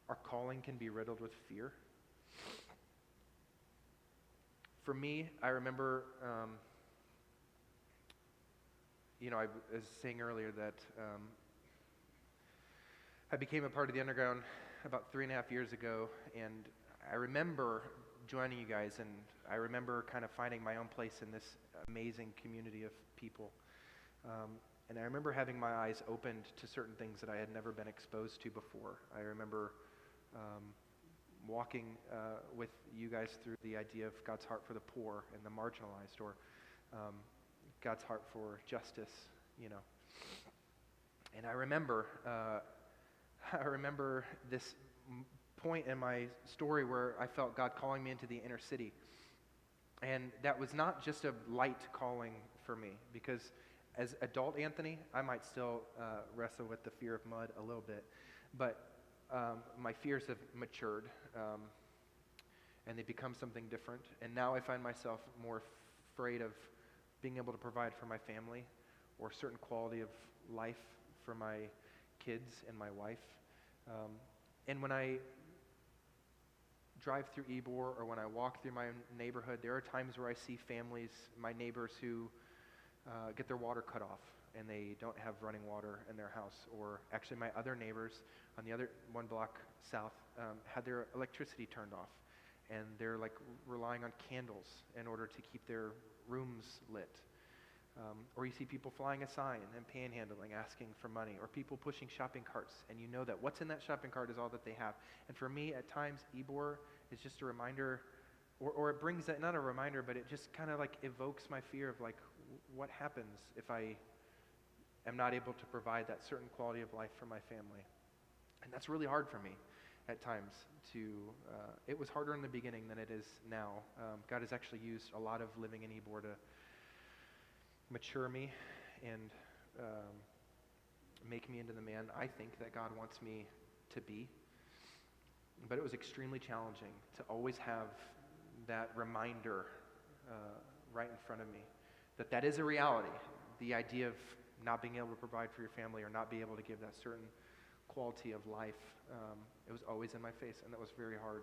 our calling can be riddled with fear. For me, I remember, I was saying earlier that I became a part of the underground about 3.5 years ago, and I remember joining you guys, and I remember kind of finding my own place in this amazing community of people. And I remember having my eyes opened to certain things that I had never been exposed to before. I remember walking with you guys through the idea of God's heart for the poor and the marginalized, or God's heart for justice, And I remember this point in my story where I felt God calling me into the inner city. And that was not just a light calling for me, because as adult Anthony, I might still wrestle with the fear of mud a little bit, but my fears have matured, and they become something different. And now I find myself more afraid of being able to provide for my family or a certain quality of life for my kids and my wife. And when I drive through Ybor or when I walk through my neighborhood, there are times where I see families, my neighbors, who get their water cut off and they don't have running water in their house. Or actually my other neighbors on the other one block south had their electricity turned off, and they're like relying on candles in order to keep their rooms lit. Or you see people flying a sign and panhandling, asking for money, or people pushing shopping carts, and you know that what's in that shopping cart is all that they have. And for me, at times, Ybor is just a reminder, or it brings that, not a reminder, but it just kind of like evokes my fear of like, what happens if I am not able to provide that certain quality of life for my family? And that's really hard for me at times to, it was harder in the beginning than it is now. God has actually used a lot of living in Ybor to mature me and make me into the man I think that God wants me to be. But it was extremely challenging to always have that reminder right in front of me that that is a reality. The idea of not being able to provide for your family or not be able to give that certain quality of life, it was always in my face, and that was very hard.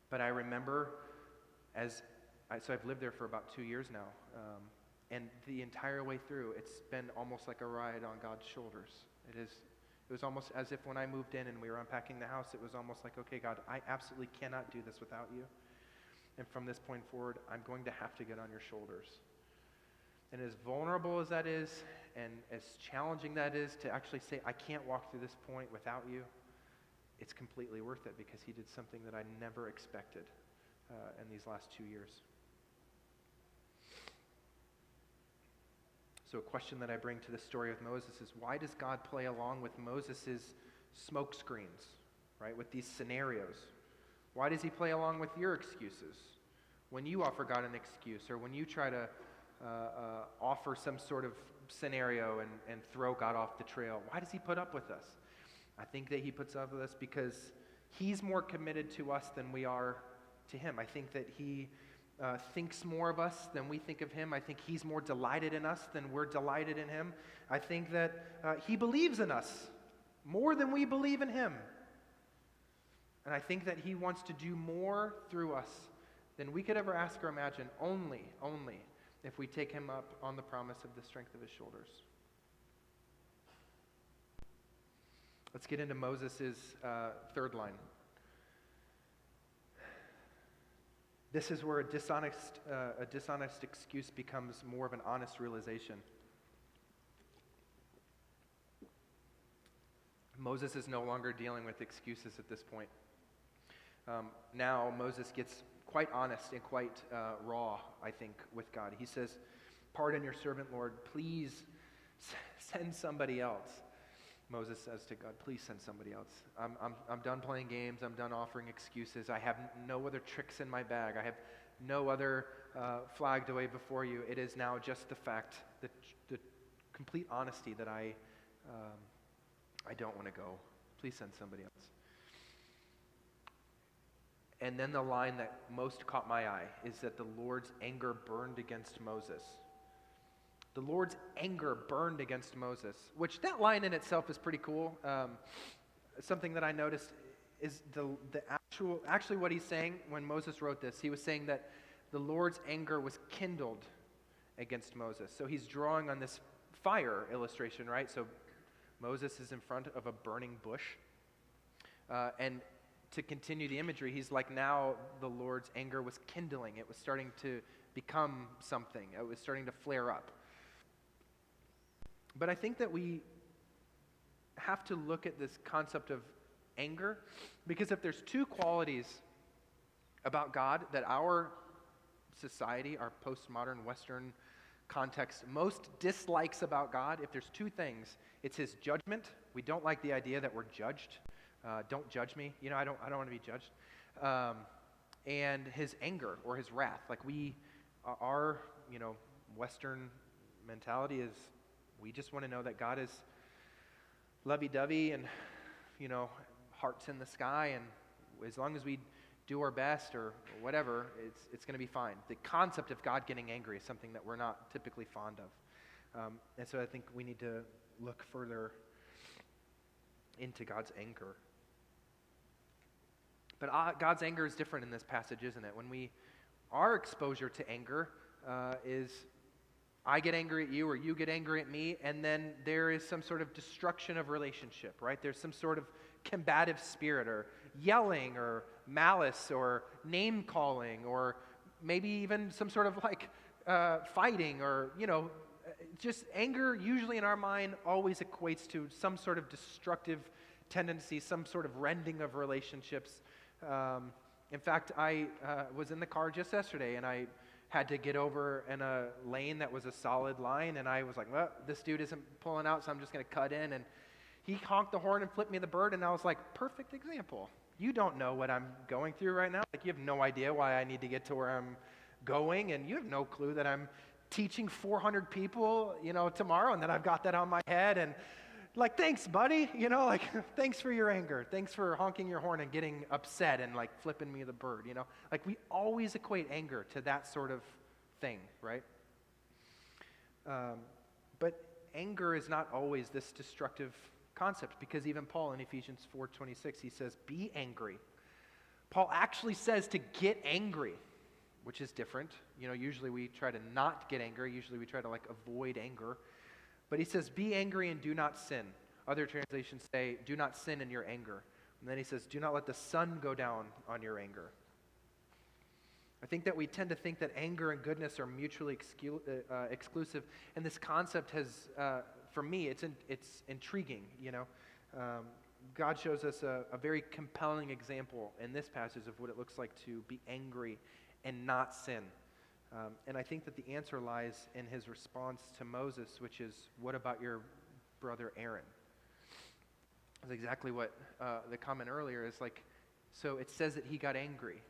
But I remember so I've lived there for about 2 years now, and the entire way through, it's been almost like a ride on God's shoulders. It was almost as if when I moved in and we were unpacking the house, it was almost like, okay, God, I absolutely cannot do this without you. And from this point forward, I'm going to have to get on your shoulders. And as vulnerable as that is, and as challenging that is to actually say, I can't walk through this point without you, it's completely worth it because he did something that I never expected in these last 2 years. So a question that I bring to the story of Moses is, why does God play along with Moses' smoke screens, right, with these scenarios? Why does he play along with your excuses? When you offer God an excuse, or when you try to offer some sort of scenario and throw God off the trail, why does he put up with us? I think that he puts up with us because he's more committed to us than we are to him. I think that he thinks more of us than we think of him. I think he's more delighted in us than we're delighted in him. I think that he believes in us more than we believe in him. And I think that he wants to do more through us than we could ever ask or imagine, only if we take him up on the promise of the strength of his shoulders. Let's get into Moses' third line. This is where a dishonest excuse becomes more of an honest realization. Moses is no longer dealing with excuses at this point. Now Moses gets quite honest and quite raw, I think, with God. He says, "Pardon your servant, Lord. Please send somebody else." Moses says to God, "Please send somebody else. I'm done playing games. I'm done offering excuses. I have no other tricks in my bag. I have no other flag to wave before you. It is now just the fact, the complete honesty that I don't want to go. Please send somebody else." And then the line that most caught my eye is that the Lord's anger burned against Moses. The Lord's anger burned against Moses, which that line in itself is pretty cool. Something that I noticed is actually what he's saying when Moses wrote this. He was saying that the Lord's anger was kindled against Moses. So he's drawing on this fire illustration, right? So Moses is in front of a burning bush. And to continue the imagery, he's like, now the Lord's anger was kindling. It was starting to become something. It was starting to flare up. But I think that we have to look at this concept of anger, because if there's two qualities about God that our society, our postmodern Western context, most dislikes about God, if there's two things, it's his judgment. We don't like the idea that we're judged. Don't judge me. I don't want to be judged. And his anger or his wrath. Like our Western mentality is, we just want to know that God is lovey-dovey and, hearts in the sky, and as long as we do our best or whatever, it's going to be fine. The concept of God getting angry is something that we're not typically fond of. And so I think we need to look further into God's anger. But God's anger is different in this passage, isn't it? Our exposure to anger is I get angry at you or you get angry at me, and then there is some sort of destruction of relationship, right? There's some sort of combative spirit or yelling or malice or name calling or maybe even some sort of fighting or, just anger usually in our mind always equates to some sort of destructive tendency, some sort of rending of relationships. In fact, I was in the car just yesterday and I had to get over in a lane that was a solid line, and I was like, well, this dude isn't pulling out, so I'm just going to cut in. And he honked the horn and flipped me the bird, and I was like, perfect example. You don't know what I'm going through right now. You have no idea why I need to get to where I'm going, and you have no clue that I'm teaching 400 people, tomorrow, and that I've got that on my head, and thanks, buddy, thanks for your anger. Thanks for honking your horn and getting upset and flipping me the bird, we always equate anger to that sort of thing, right? But anger is not always this destructive concept, because even Paul in Ephesians 4:26, he says, be angry. Paul actually says to get angry, which is different. Usually we try to not get angry. Usually we try to avoid anger. But he says, be angry and do not sin. Other translations say, do not sin in your anger. And then he says, do not let the sun go down on your anger. I think that we tend to think that anger and goodness are mutually exclusive. And this concept has, for me, it's intriguing, God shows us a very compelling example in this passage of what it looks like to be angry and not sin. And I think that the answer lies in his response to Moses, which is, what about your brother Aaron? That's exactly what the comment earlier is so it says that he got angry.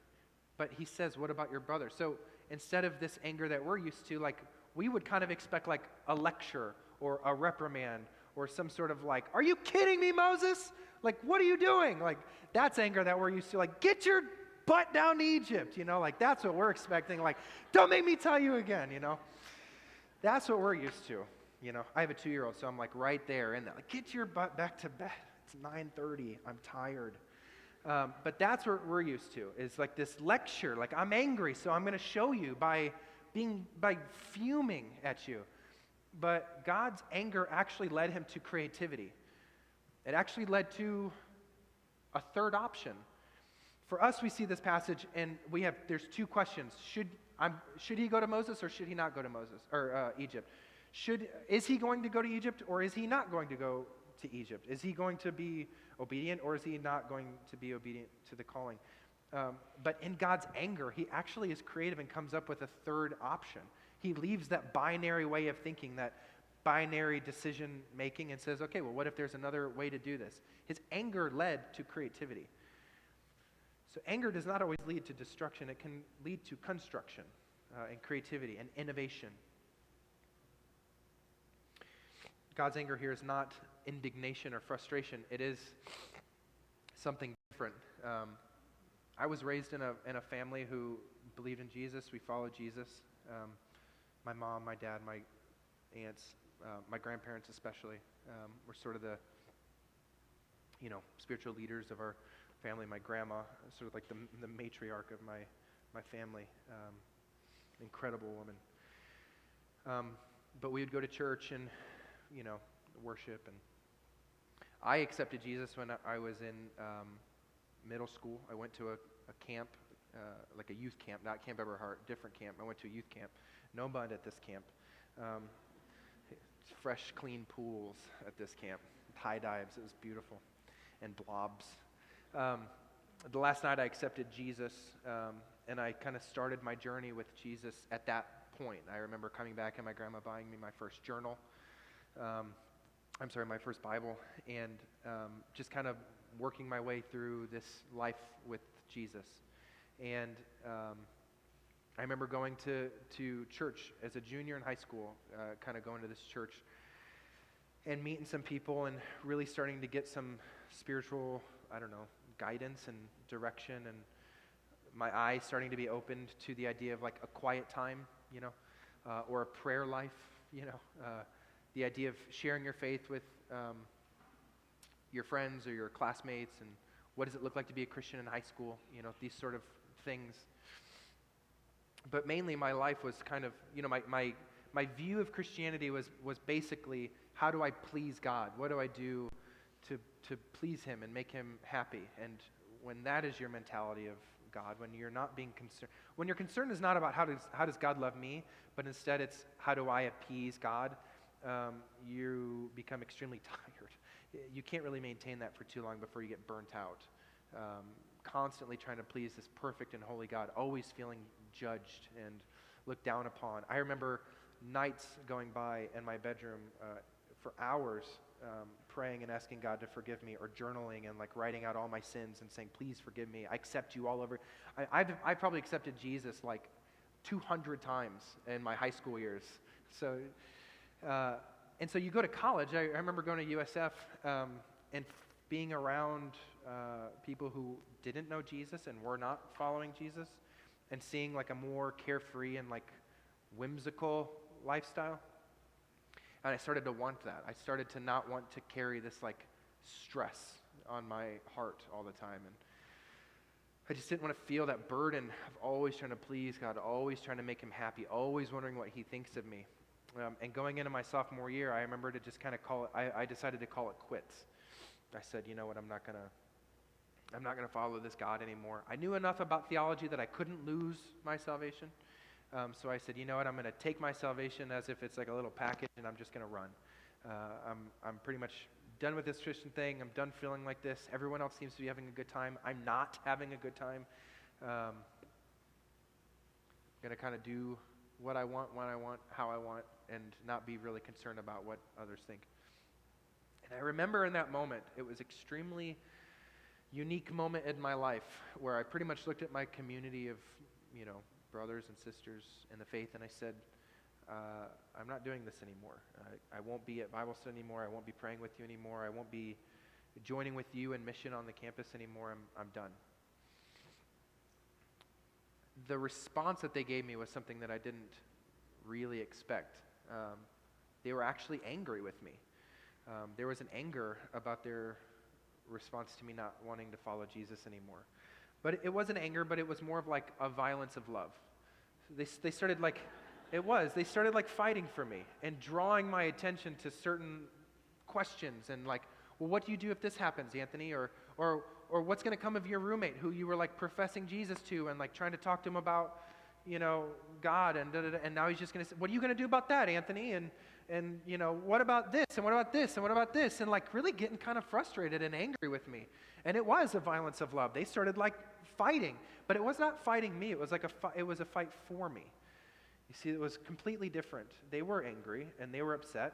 But he says, what about your brother? So instead of this anger that we're used to, we would kind of expect a lecture or a reprimand or some sort of are you kidding me, Moses? What are you doing? That's anger that we're used to. Get your butt down to Egypt, that's what we're expecting. Don't make me tell you again, That's what we're used to, I have a 2-year-old, so I'm right there in that. Get your butt back to bed. It's 9:30. I'm tired. But that's what we're used to, is this lecture. I'm angry, so I'm going to show you by fuming at you. But God's anger actually led him to creativity. It actually led to a third option. For us, we see this passage, and there's 2 questions. Should he go to Moses, or should he not go to Egypt? Is he going to go to Egypt, or is he not going to go to Egypt? Is he going to be obedient, or is he not going to be obedient to the calling? But in God's anger, he actually is creative and comes up with a third option. He leaves that binary way of thinking, that binary decision making, and says, okay, well, what if there's another way to do this? His anger led to creativity. So anger does not always lead to destruction. It can lead to construction and creativity and innovation. God's anger here is not indignation or frustration. It is something different. I was raised in a family who believed in Jesus. We followed Jesus. My mom, my dad, my aunts, my grandparents especially, were sort of the spiritual leaders of our family. My grandma, sort of the matriarch of my family, incredible woman. But we would go to church and worship. And I accepted Jesus when I was in middle school. I went to a camp, a youth camp, not Camp Everhart, different camp. I went to a youth camp. No mud at this camp. Fresh, clean pools at this camp. High dives. It was beautiful. And blobs. The last night I accepted Jesus, and I kind of started my journey with Jesus at that point. I remember coming back and my grandma buying me my first journal. My first Bible, and just kind of working my way through this life with Jesus. And I remember going to church as a junior in high school, kind of going to this church and meeting some people and really starting to get some spiritual, guidance and direction. And my eyes starting to be opened to the idea of like a quiet time, or a prayer life, the idea of sharing your faith with your friends or your classmates, and what does it look like to be a Christian in high school, these sort of things. But mainly my life was kind of, my view of Christianity was basically, how do I please God? What do I do to please Him and make Him happy? And when that is your mentality of God, when you're not being concerned, when your concern is not about how does God love me, but instead it's how do I appease God, you become extremely tired. You can't really maintain that for too long before you get burnt out. Constantly trying to please this perfect and holy God, always feeling judged and looked down upon. I remember nights going by in my bedroom for hours, praying and asking God to forgive me, or journaling and like writing out all my sins and saying, please forgive me. I accept you all over. I probably accepted Jesus like 200 times in my high school years. So, and so you go to college. I remember going to USF and being around people who didn't know Jesus and were not following Jesus, and seeing like a more carefree and like whimsical lifestyle. And I started to want that. I started to not want to carry this like stress on my heart all the time. And I just didn't want to feel that burden of always trying to please God, always trying to make Him happy, always wondering what He thinks of me. And going into my sophomore year, I remember to just kind of call it, I decided to call it quits. I said, you know what, I'm not gonna follow this God anymore. I knew enough about theology that I couldn't lose my salvation. So I said, you know what, I'm going to take my salvation as if it's like a little package, and I'm just going to run. I'm pretty much done with this Christian thing. I'm done feeling like this. Everyone else seems to be having a good time. I'm not having a good time. I'm going to kind of do what I want, when I want, how I want, and not be really concerned about what others think. And I remember in that moment, it was extremely unique moment in my life where I pretty much looked at my community of, brothers and sisters in the faith, and I said, I'm not doing this anymore. I won't be at Bible study anymore. I won't be praying with you anymore. I won't be joining with you in mission on the campus anymore. I'm done. The response that they gave me was something that I didn't really expect. They were actually angry with me. There was an anger about their response to me not wanting to follow Jesus anymore. But it wasn't anger, but it was more of like a violence of love. They started like, they started like fighting for me and drawing my attention to certain questions and like, well, what do you do if this happens, Anthony? Or what's going to come of your roommate who you were like professing Jesus to and like trying to talk to him about, God and da-da-da, and now he's just going to say, what are you going to do about that, Anthony? And what about this? And what about this? And what about this? And like really getting kind of frustrated and angry with me. And it was a violence of love. They started like fighting, but it was not fighting me. It was like it was a fight for me. You see, it was completely different. They were angry and they were upset.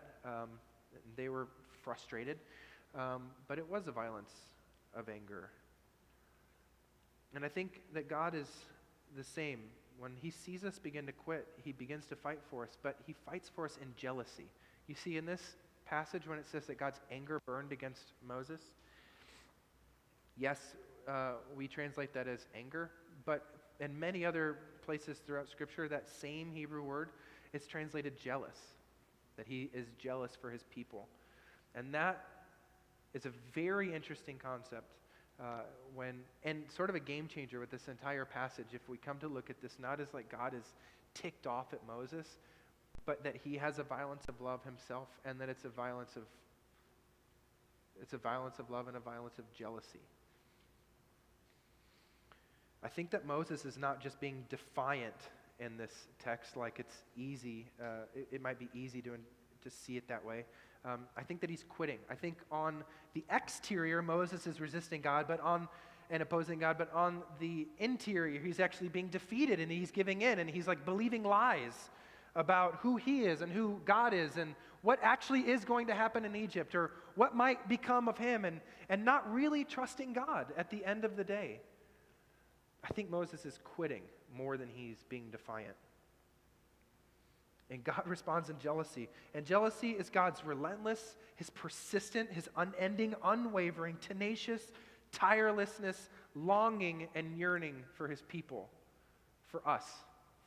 They were frustrated, but it was a violence of anger. And I think that God is the same. When He sees us begin to quit, He begins to fight for us, but He fights for us in jealousy. You see, in this passage when it says that God's anger burned against Moses, yes, we translate that as anger, but in many other places throughout Scripture, that same Hebrew word is translated jealous, that He is jealous for His people. And that is a very interesting concept and sort of a game changer with this entire passage. If we come to look at this not as like God is ticked off at Moses, but that He has a violence of love Himself, and that it's a violence of love and a violence of jealousy. I think that Moses is not just being defiant in this text like it's easy. It might be easy to see it that way. I think that he's quitting. I think on the exterior, Moses is resisting God and opposing God, but on the interior, he's actually being defeated and he's giving in and he's like believing lies about who he is and who God is and what actually is going to happen in Egypt or what might become of him and not really trusting God at the end of the day. I think Moses is quitting more than he's being defiant. And God responds in jealousy. And jealousy is God's relentless, His persistent, His unending, unwavering, tenacious, tirelessness, longing and yearning for his people, for us,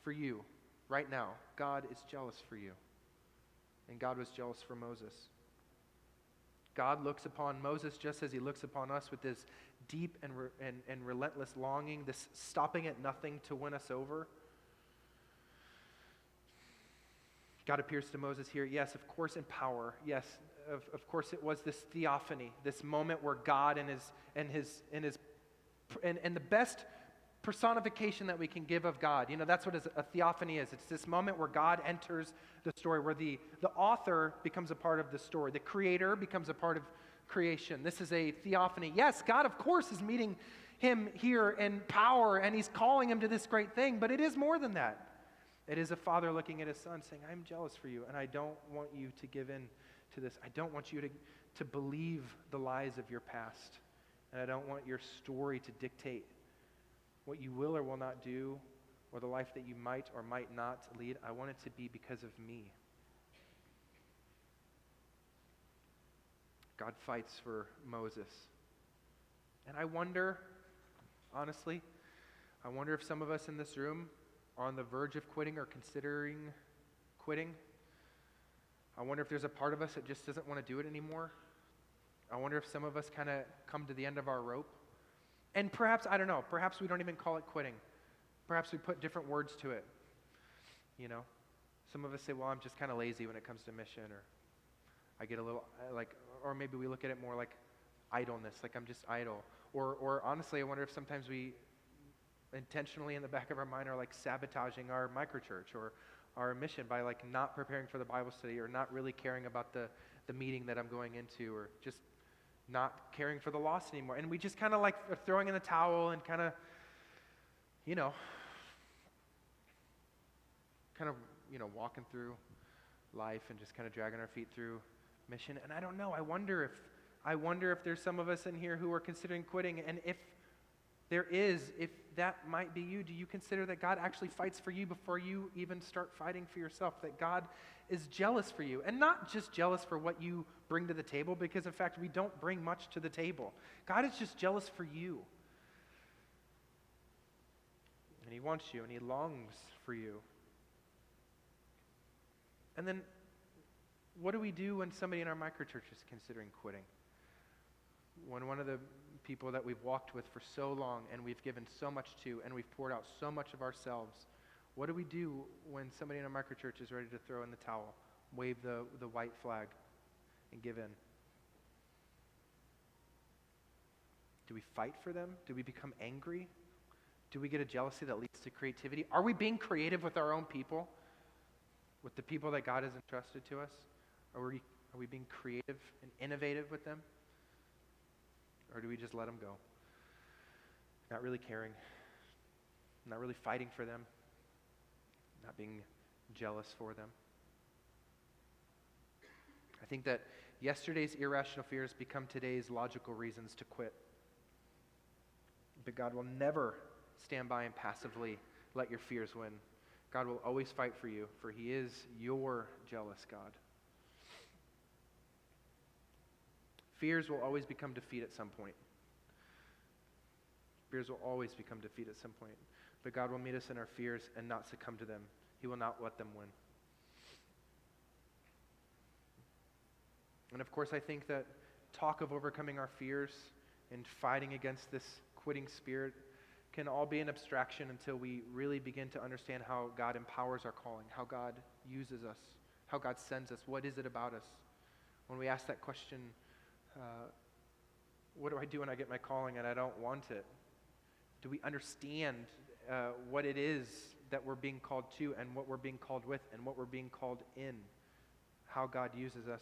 for you, right now. God is jealous for you. And God was jealous for Moses. God looks upon Moses just as he looks upon us with this deep and relentless longing, this stopping at nothing to win us over. God appears to Moses here, yes, of course, in power. Yes, of course, it was this theophany, this moment where God and the best personification that we can give of God. That's what a theophany is. It's this moment where God enters the story, where the author becomes a part of the story. The creator becomes a part of creation. This is a theophany. Yes, God, of course, is meeting him here in power, and he's calling him to this great thing, but it is more than that. It is a father looking at his son saying, I'm jealous for you, and I don't want you to give in to this. I don't want you to believe the lies of your past, and I don't want your story to dictate what you will or will not do, or the life that you might or might not lead. I want it to be because of me. God fights for Moses. And I wonder, honestly, if some of us in this room are on the verge of quitting or considering quitting. I wonder if there's a part of us that just doesn't want to do it anymore. I wonder if some of us kind of come to the end of our rope. And perhaps, I don't know, perhaps we don't even call it quitting. Perhaps we put different words to it. Some of us say, well, I'm just kind of lazy when it comes to mission, or I get a little, or maybe we look at it more like idleness, like I'm just idle. Or honestly, I wonder if sometimes we intentionally in the back of our mind are sabotaging our microchurch or our mission by not preparing for the Bible study, or not really caring about the meeting that I'm going into, or just not caring for the lost anymore. And we just kind of are throwing in the towel and kind of walking through life and just kind of dragging our feet through mission. And I don't know, I wonder if there's some of us in here who are considering quitting, and if that might be you, do you consider that God actually fights for you before you even start fighting for yourself? That God is jealous for you, and not just jealous for what you bring to the table, because in fact we don't bring much to the table. God is just jealous for you. And he wants you, and he longs for you. And then what do we do when somebody in our microchurch is considering quitting? When one of the people that we've walked with for so long and we've given so much to, and we've poured out so much of ourselves, what do we do when somebody in our microchurch is ready to throw in the towel, wave the white flag, and give in? Do we fight for them? Do we become angry? Do we get a jealousy that leads to creativity? Are we being creative with our own people? With the people that God has entrusted to us? Are we being creative and innovative with them? Or do we just let them go? Not really caring, not really fighting for them, not being jealous for them. I think that yesterday's irrational fears become today's logical reasons to quit. But God will never stand by and passively let your fears win. God will always fight for you, for he is your jealous God. Fears will always become defeat at some point. Fears will always become defeat at some point. But God will meet us in our fears and not succumb to them. He will not let them win. And of course, I think that talk of overcoming our fears and fighting against this quitting spirit can all be an abstraction until we really begin to understand how God empowers our calling, how God uses us, how God sends us. What is it about us? When we ask that question, what do I do when I get my calling and I don't want it? Do we understand what it is that we're being called to, and what we're being called with, and what we're being called in? How God uses us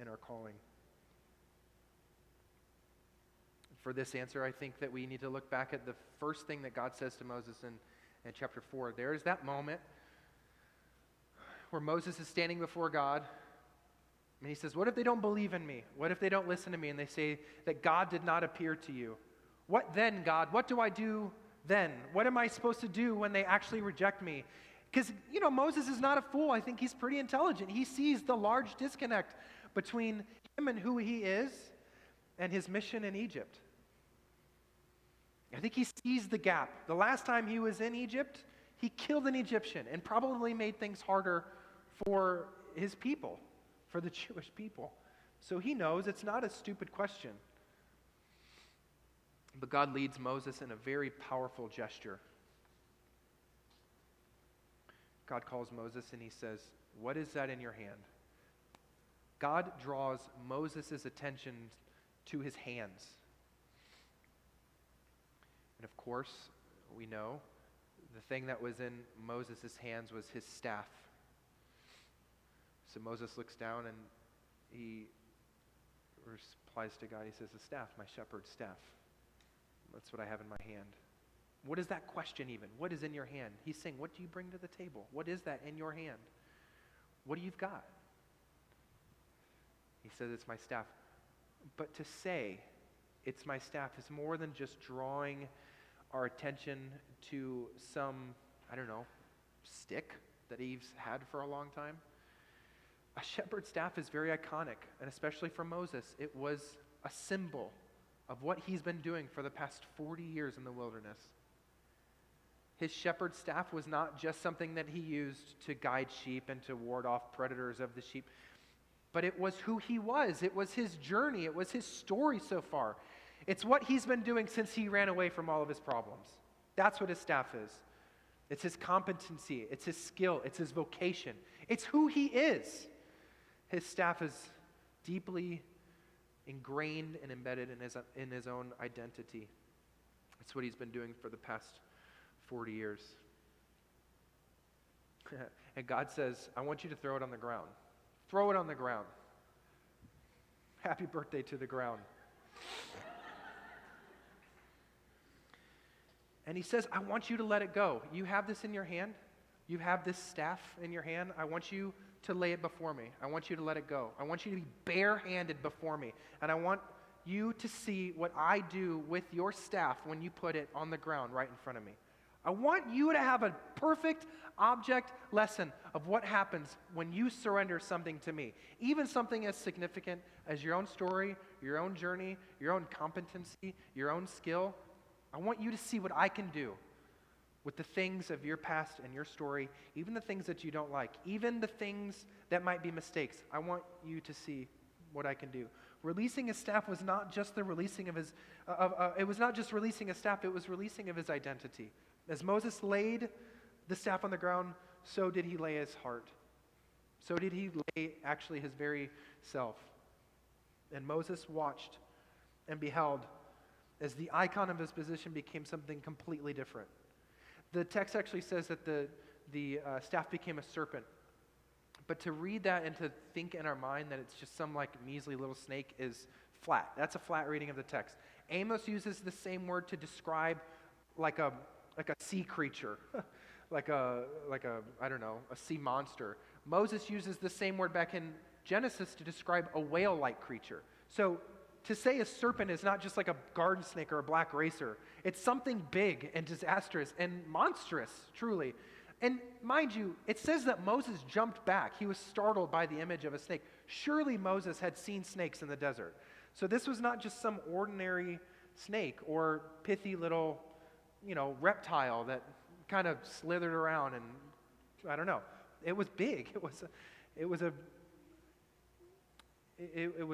in our calling. For this answer, I think that we need to look back at the first thing that God says to Moses in chapter 4. There is that moment where Moses is standing before God, and he says, what if they don't believe in me? What if they don't listen to me, and they say that God did not appear to you? What then, God? What do I do then? What am I supposed to do when they actually reject me? Because, Moses is not a fool. I think he's pretty intelligent. He sees the large disconnect between him and who he is and his mission in Egypt. I think he sees the gap. The last time he was in Egypt, he killed an Egyptian and probably made things harder for his people, for the Jewish people. So he knows it's not a stupid question. But God leads Moses in a very powerful gesture. God calls Moses and he says, "What is that in your hand?" God draws Moses' attention to his hands. And of course, we know the thing that was in Moses' hands was his staff. So Moses looks down and he replies to God. He says, "The staff, my shepherd's staff. That's what I have in my hand." What is that question even? What is in your hand? He's saying, what do you bring to the table? What is that in your hand? What do you've got? He says, "It's my staff." But to say it's my staff is more than just drawing our attention to some, I don't know, stick that he's had for a long time. A shepherd's staff is very iconic, and especially for Moses, it was a symbol of what he's been doing for the past 40 years in the wilderness. His shepherd's staff was not just something that he used to guide sheep and to ward off predators of the sheep, but it was who he was. It was his journey. It was his story so far. It's what he's been doing since he ran away from all of his problems. That's what his staff is. It's his competency. It's his skill. It's his vocation. It's who he is. His staff is deeply ingrained and embedded in his own identity. It's what he's been doing for the past 40 years. And God says, "I want you to throw it on the ground. Throw it on the ground. Happy birthday to the ground." And he says, "I want you to let it go. You have this in your hand. You have this staff in your hand. I want you to lay it before me. I want you to let it go. I want you to be barehanded before me. And I want you to see what I do with your staff when you put it on the ground right in front of me. I want you to have a perfect object lesson of what happens when you surrender something to me. Even something as significant as your own story, your own journey, your own competency, your own skill. I want you to see what I can do with the things of your past and your story, even the things that you don't like, even the things that might be mistakes. I want you to see what I can do." Releasing his staff was not just the releasing of his, it was not just releasing his staff, it was releasing of his identity. As Moses laid the staff on the ground, so did he lay his heart. So did he lay actually his very self. And Moses watched and beheld as the icon of his position became something completely different. The text actually says that the staff became a serpent. But to read that and to think in our mind that it's just some like measly little snake is flat. That's a flat reading of the text. Amos uses the same word to describe like a sea creature, like a I don't know, a sea monster. Moses uses the same word back in Genesis to describe a whale-like creature. So to say a serpent is not just like a garden snake or a black racer. It's something big and disastrous and monstrous, truly. And mind you, it says that Moses jumped back. He was startled by the image of a snake. Surely Moses had seen snakes in the desert. So this was not just some ordinary snake or pithy little, reptile that kind of slithered around and, I don't know. It was big. It was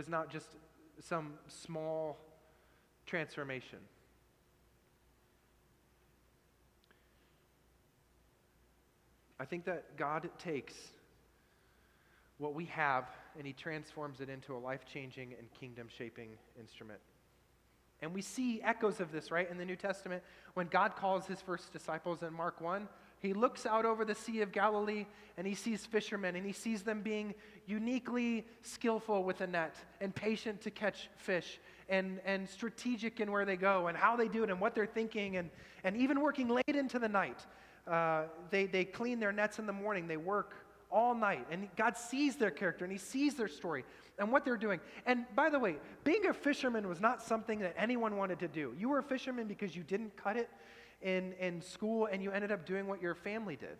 not just some small transformation. I think that God takes what we have and he transforms it into a life-changing and kingdom-shaping instrument. And we see echoes of this, right, in the New Testament. When God calls his first disciples in Mark 1, he looks out over the Sea of Galilee and he sees fishermen and he sees them being uniquely skillful with a net and patient to catch fish and strategic in where they go and how they do it and what they're thinking and even working late into the night. They clean their nets in the morning. They work all night. And God sees their character and he sees their story and what they're doing. And by the way, being a fisherman was not something that anyone wanted to do. You were a fisherman because you didn't cut it in school and you ended up doing what your family did.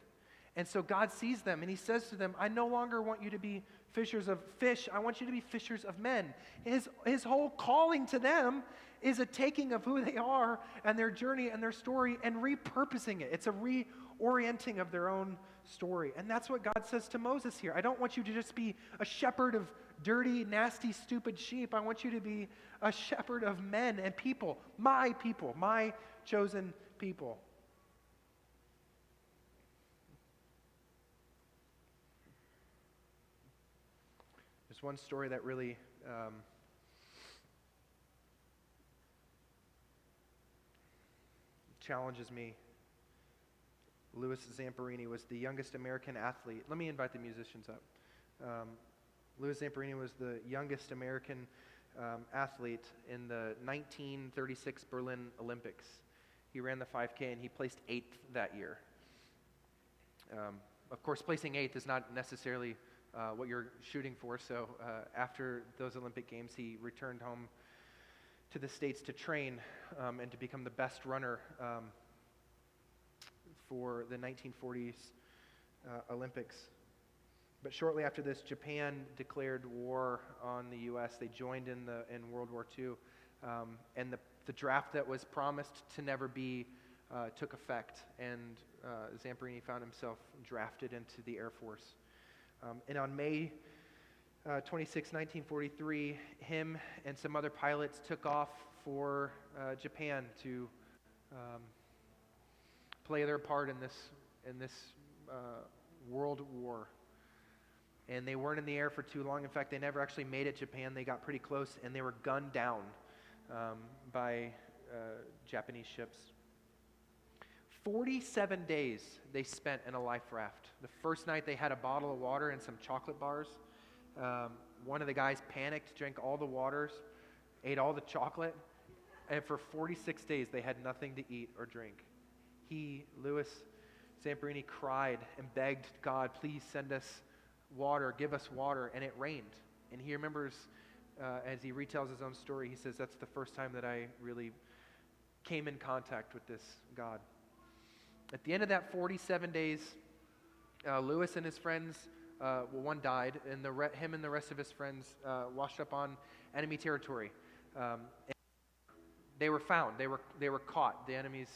And so God sees them and he says to them, "I no longer want you to be fishers of fish. I want you to be fishers of men. His whole calling to them is a taking of who they are and their journey and their story and repurposing it. It's a reorienting of their own story. And that's what God says to Moses here. I don't want you to just be a shepherd of dirty, nasty, stupid sheep. I want you to be a shepherd of men and people, my chosen people. There's one story that really challenges me. Louis Zamperini was the youngest American athlete. Let me invite the musicians up. Louis Zamperini was the youngest American athlete in the 1936 Berlin Olympics. He ran the 5K and he placed 8th that year. Of course, placing 8th is not necessarily what you're shooting for, so after those Olympic Games, he returned home to the States to train and to become the best runner for the 1940s Olympics. But shortly after this, Japan declared war on the U.S. They joined in World War II, and the draft that was promised to never be took effect, and Zamperini found himself drafted into the Air Force. And on May 26, 1943, him and some other pilots took off for Japan to play their part in this world war. And they weren't in the air for too long. In fact, they never actually made it Japan. They got pretty close, and they were gunned down by Japanese ships. 47 days they spent in a life raft. The first night they had a bottle of water and some chocolate bars. One of the guys panicked, drank all the waters, ate all the chocolate, and for 46 days they had nothing to eat or drink. Louis Zamperini, cried and begged God, please send us water, give us water, and it rained. And he remembers, as he retells his own story, he says, that's the first time that I really came in contact with this God. At the end of that 47 days, Lewis and his friends, one died, and him and the rest of his friends washed up on enemy territory. And they were found. They were caught. The enemies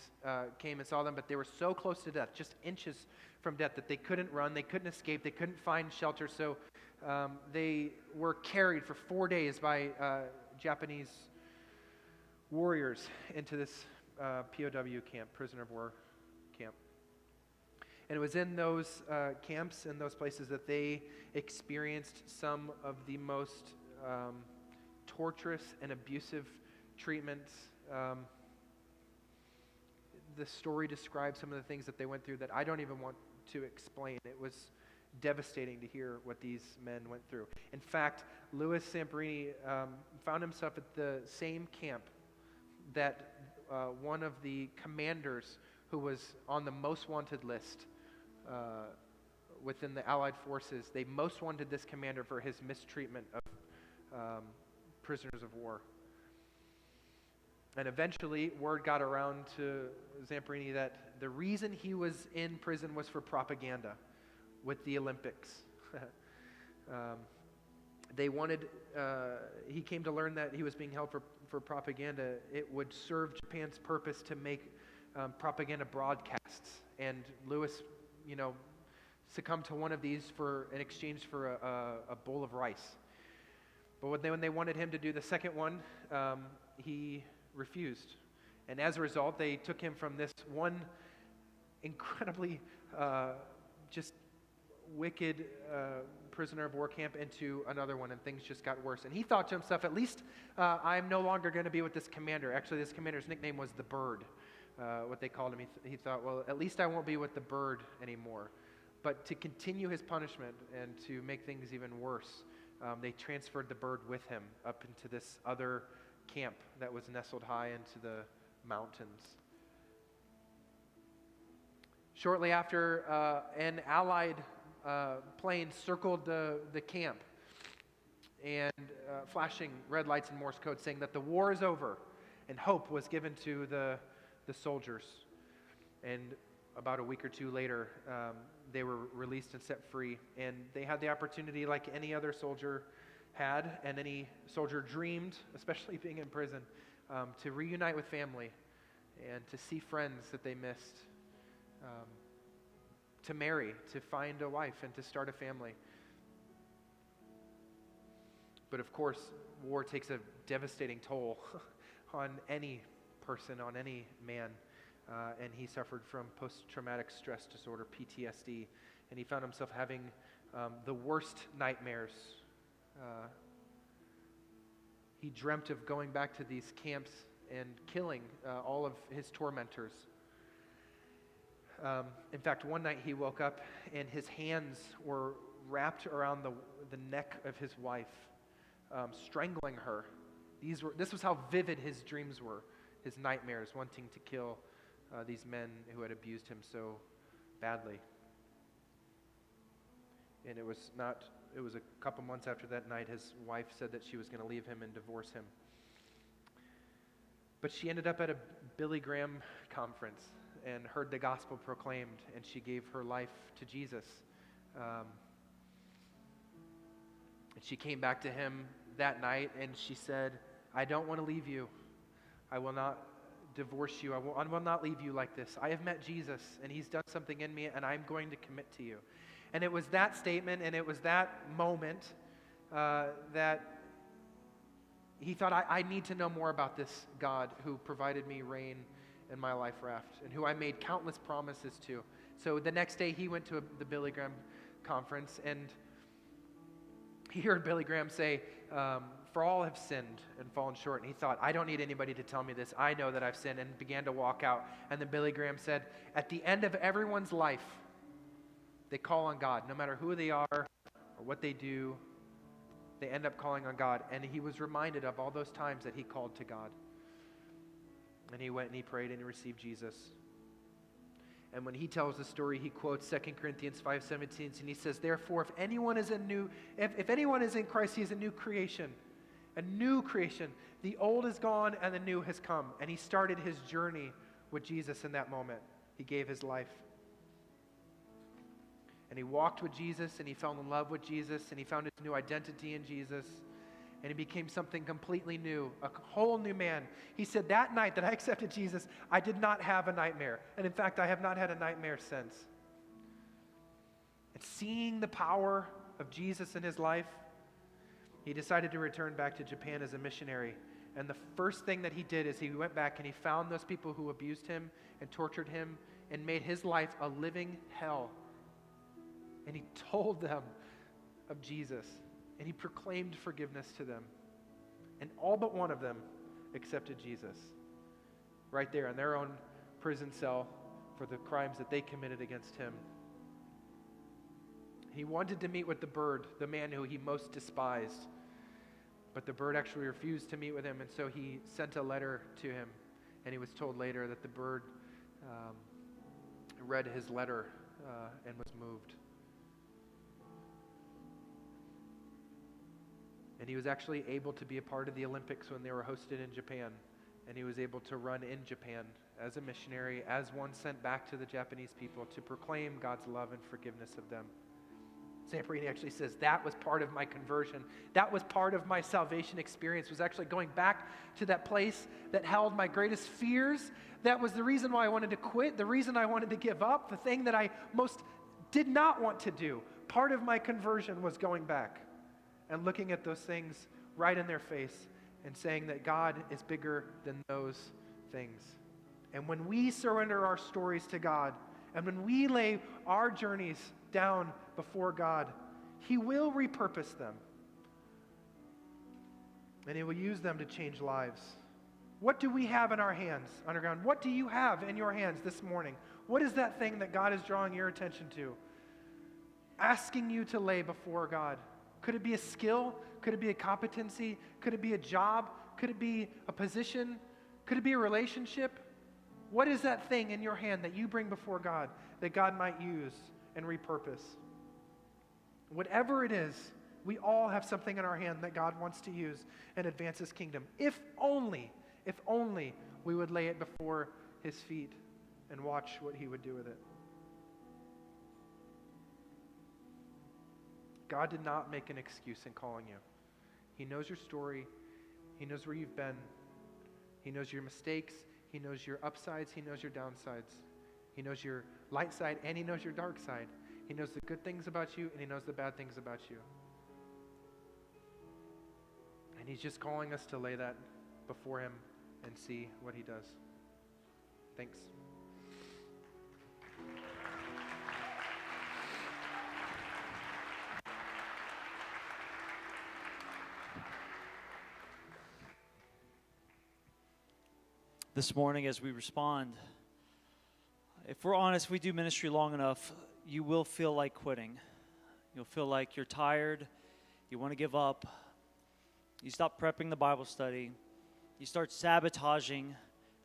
came and saw them, but they were so close to death, just inches from death, that they couldn't run, they couldn't escape, they couldn't find shelter. So they were carried for 4 days by Japanese warriors into this POW camp, prisoner of war camp. And it was in those camps and those places that they experienced some of the most torturous and abusive treatments. The story describes some of the things that they went through that I don't even want to explain. It was devastating to hear what these men went through. In fact, Louis Zamperini found himself at the same camp that one of the commanders who was on the most wanted list within the Allied forces. They most wanted this commander for his mistreatment of prisoners of war. And eventually, word got around to Zamperini that the reason he was in prison was for propaganda with the Olympics. He came to learn that he was being held for propaganda. It would serve Japan's purpose to make propaganda broadcasts. And Lewis, succumbed to one of these in exchange for a bowl of rice. But when they wanted him to do the second one, he refused. And as a result, they took him from this one incredibly just wicked prisoner of war camp into another one, and things just got worse. And he thought to himself, at least I'm no longer going to be with this commander. Actually, this commander's nickname was the Bird, what they called him. He thought, well, at least I won't be with the Bird anymore. But to continue his punishment and to make things even worse, they transferred the Bird with him up into this other camp that was nestled high into the mountains. Shortly after, an Allied plane circled the camp and flashing red lights in Morse code saying that the war is over, and hope was given to the soldiers. And about a week or two later, they were released and set free. And they had the opportunity, like any other soldier had, and any soldier dreamed, especially being in prison, to reunite with family and to see friends that they missed, to marry, to find a wife, and to start a family. But of course, war takes a devastating toll on any person, on any man. And he suffered from post-traumatic stress disorder, PTSD, and he found himself having the worst nightmares. He dreamt of going back to these camps and killing all of his tormentors. In fact, one night he woke up and his hands were wrapped around the neck of his wife, strangling her. This was how vivid his dreams were, his nightmares, wanting to kill these men who had abused him so badly. And it was a couple months after that night, his wife said that she was going to leave him and divorce him. But she ended up at a Billy Graham conference and heard the gospel proclaimed, and she gave her life to Jesus. And she came back to him that night and she said, "I don't want to leave you. I will not divorce you. I will not leave you like this. I have met Jesus, and he's done something in me, and I'm going to commit to you." And it was that statement, and it was that moment that he thought, I need to know more about this God who provided me rain in my life raft, and who I made countless promises to. So the next day, he went to the Billy Graham conference, and he heard Billy Graham say, "For all have sinned and fallen short." And he thought, I don't need anybody to tell me this. I know that I've sinned, and began to walk out. And then Billy Graham said, at the end of everyone's life, they call on God. No matter who they are or what they do, they end up calling on God. And he was reminded of all those times that he called to God. And he went and he prayed and he received Jesus. And when he tells the story, he quotes 2 Corinthians 5:17, and he says, "Therefore, if anyone is in Christ, he is a new creation. A new creation. The old is gone and the new has come." And he started his journey with Jesus in that moment. He gave his life. And he walked with Jesus, and he fell in love with Jesus, and he found his new identity in Jesus. And he became something completely new, a whole new man. He said, that night that I accepted Jesus, I did not have a nightmare. And in fact, I have not had a nightmare since. And seeing the power of Jesus in his life, he decided to return back to Japan as a missionary. And the first thing that he did is he went back and he found those people who abused him and tortured him and made his life a living hell. And he told them of Jesus. And he proclaimed forgiveness to them. And all but one of them accepted Jesus. Right there in their own prison cell for the crimes that they committed against him. He wanted to meet with the bird, the man who he most despised. But the bird actually refused to meet with him, and so he sent a letter to him. And he was told later that the bird read his letter and was moved. And he was actually able to be a part of the Olympics when they were hosted in Japan. And he was able to run in Japan as a missionary, as one sent back to the Japanese people to proclaim God's love and forgiveness of them. Zamperini actually says, that was part of my conversion. That was part of my salvation experience, was actually going back to that place that held my greatest fears. That was the reason why I wanted to quit, the reason I wanted to give up, the thing that I most did not want to do. Part of my conversion was going back and looking at those things right in their face and saying that God is bigger than those things. And when we surrender our stories to God, and when we lay our journeys down before God, He will repurpose them. And He will use them to change lives. What do we have in our hands, underground? What do you have in your hands this morning? What is that thing that God is drawing your attention to? Asking you to lay before God. Could it be a skill? Could it be a competency? Could it be a job? Could it be a position? Could it be a relationship? What is that thing in your hand that you bring before God that God might use and repurpose? Whatever it is, we all have something in our hand that God wants to use and advance His kingdom. If only we would lay it before His feet and watch what He would do with it. God did not make an excuse in calling you. He knows your story. He knows where you've been. He knows your mistakes. He knows your upsides. He knows your downsides. He knows your light side and he knows your dark side. He knows the good things about you and he knows the bad things about you. And he's just calling us to lay that before him and see what he does. Thanks. This morning, as we respond, if we're honest, we do ministry long enough, you will feel like quitting. You'll feel like you're tired, you want to give up, you stop prepping the Bible study, you start sabotaging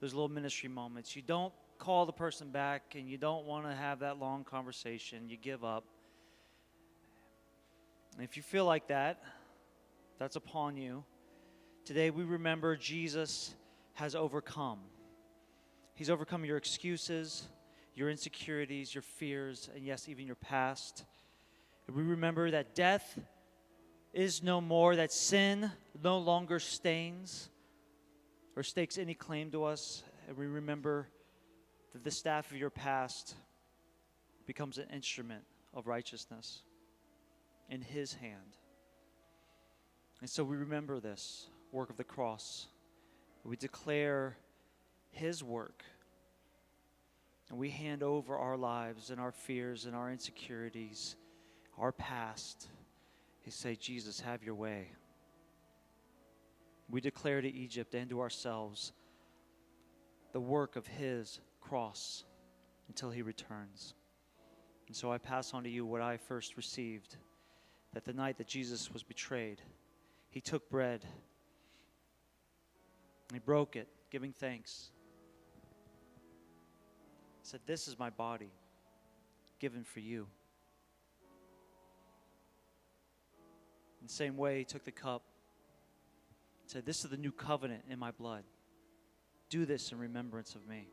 those little ministry moments. You don't call the person back and you don't want to have that long conversation, you give up. And if you feel like that, that's upon you. Today we remember Jesus has overcome. He's overcome your excuses, your insecurities, your fears, and yes, even your past. And we remember that death is no more, that sin no longer stains or stakes any claim to us. And we remember that the staff of your past becomes an instrument of righteousness in his hand. And so we remember this work of the cross. We declare his work. And we hand over our lives and our fears and our insecurities, our past. We say, Jesus, have your way. We declare to Egypt and to ourselves the work of his cross until he returns. And so I pass on to you what I first received, that the night that Jesus was betrayed, he took bread, and he broke it, giving thanks. He said, this is my body given for you. In the same way, he took the cup and said, this is the new covenant in my blood. Do this in remembrance of me.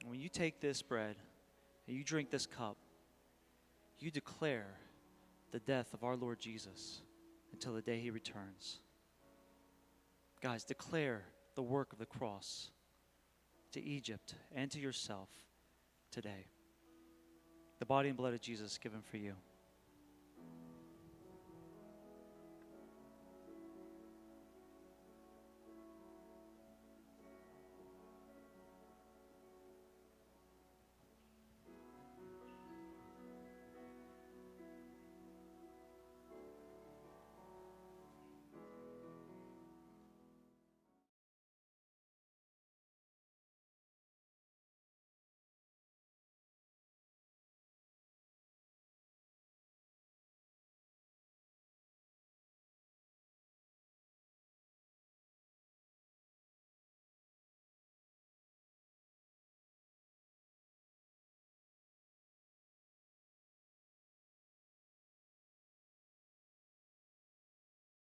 And when you take this bread and you drink this cup, you declare the death of our Lord Jesus until the day he returns. Guys, declare the work of the cross to Egypt and to yourself today. The body and blood of Jesus given for you.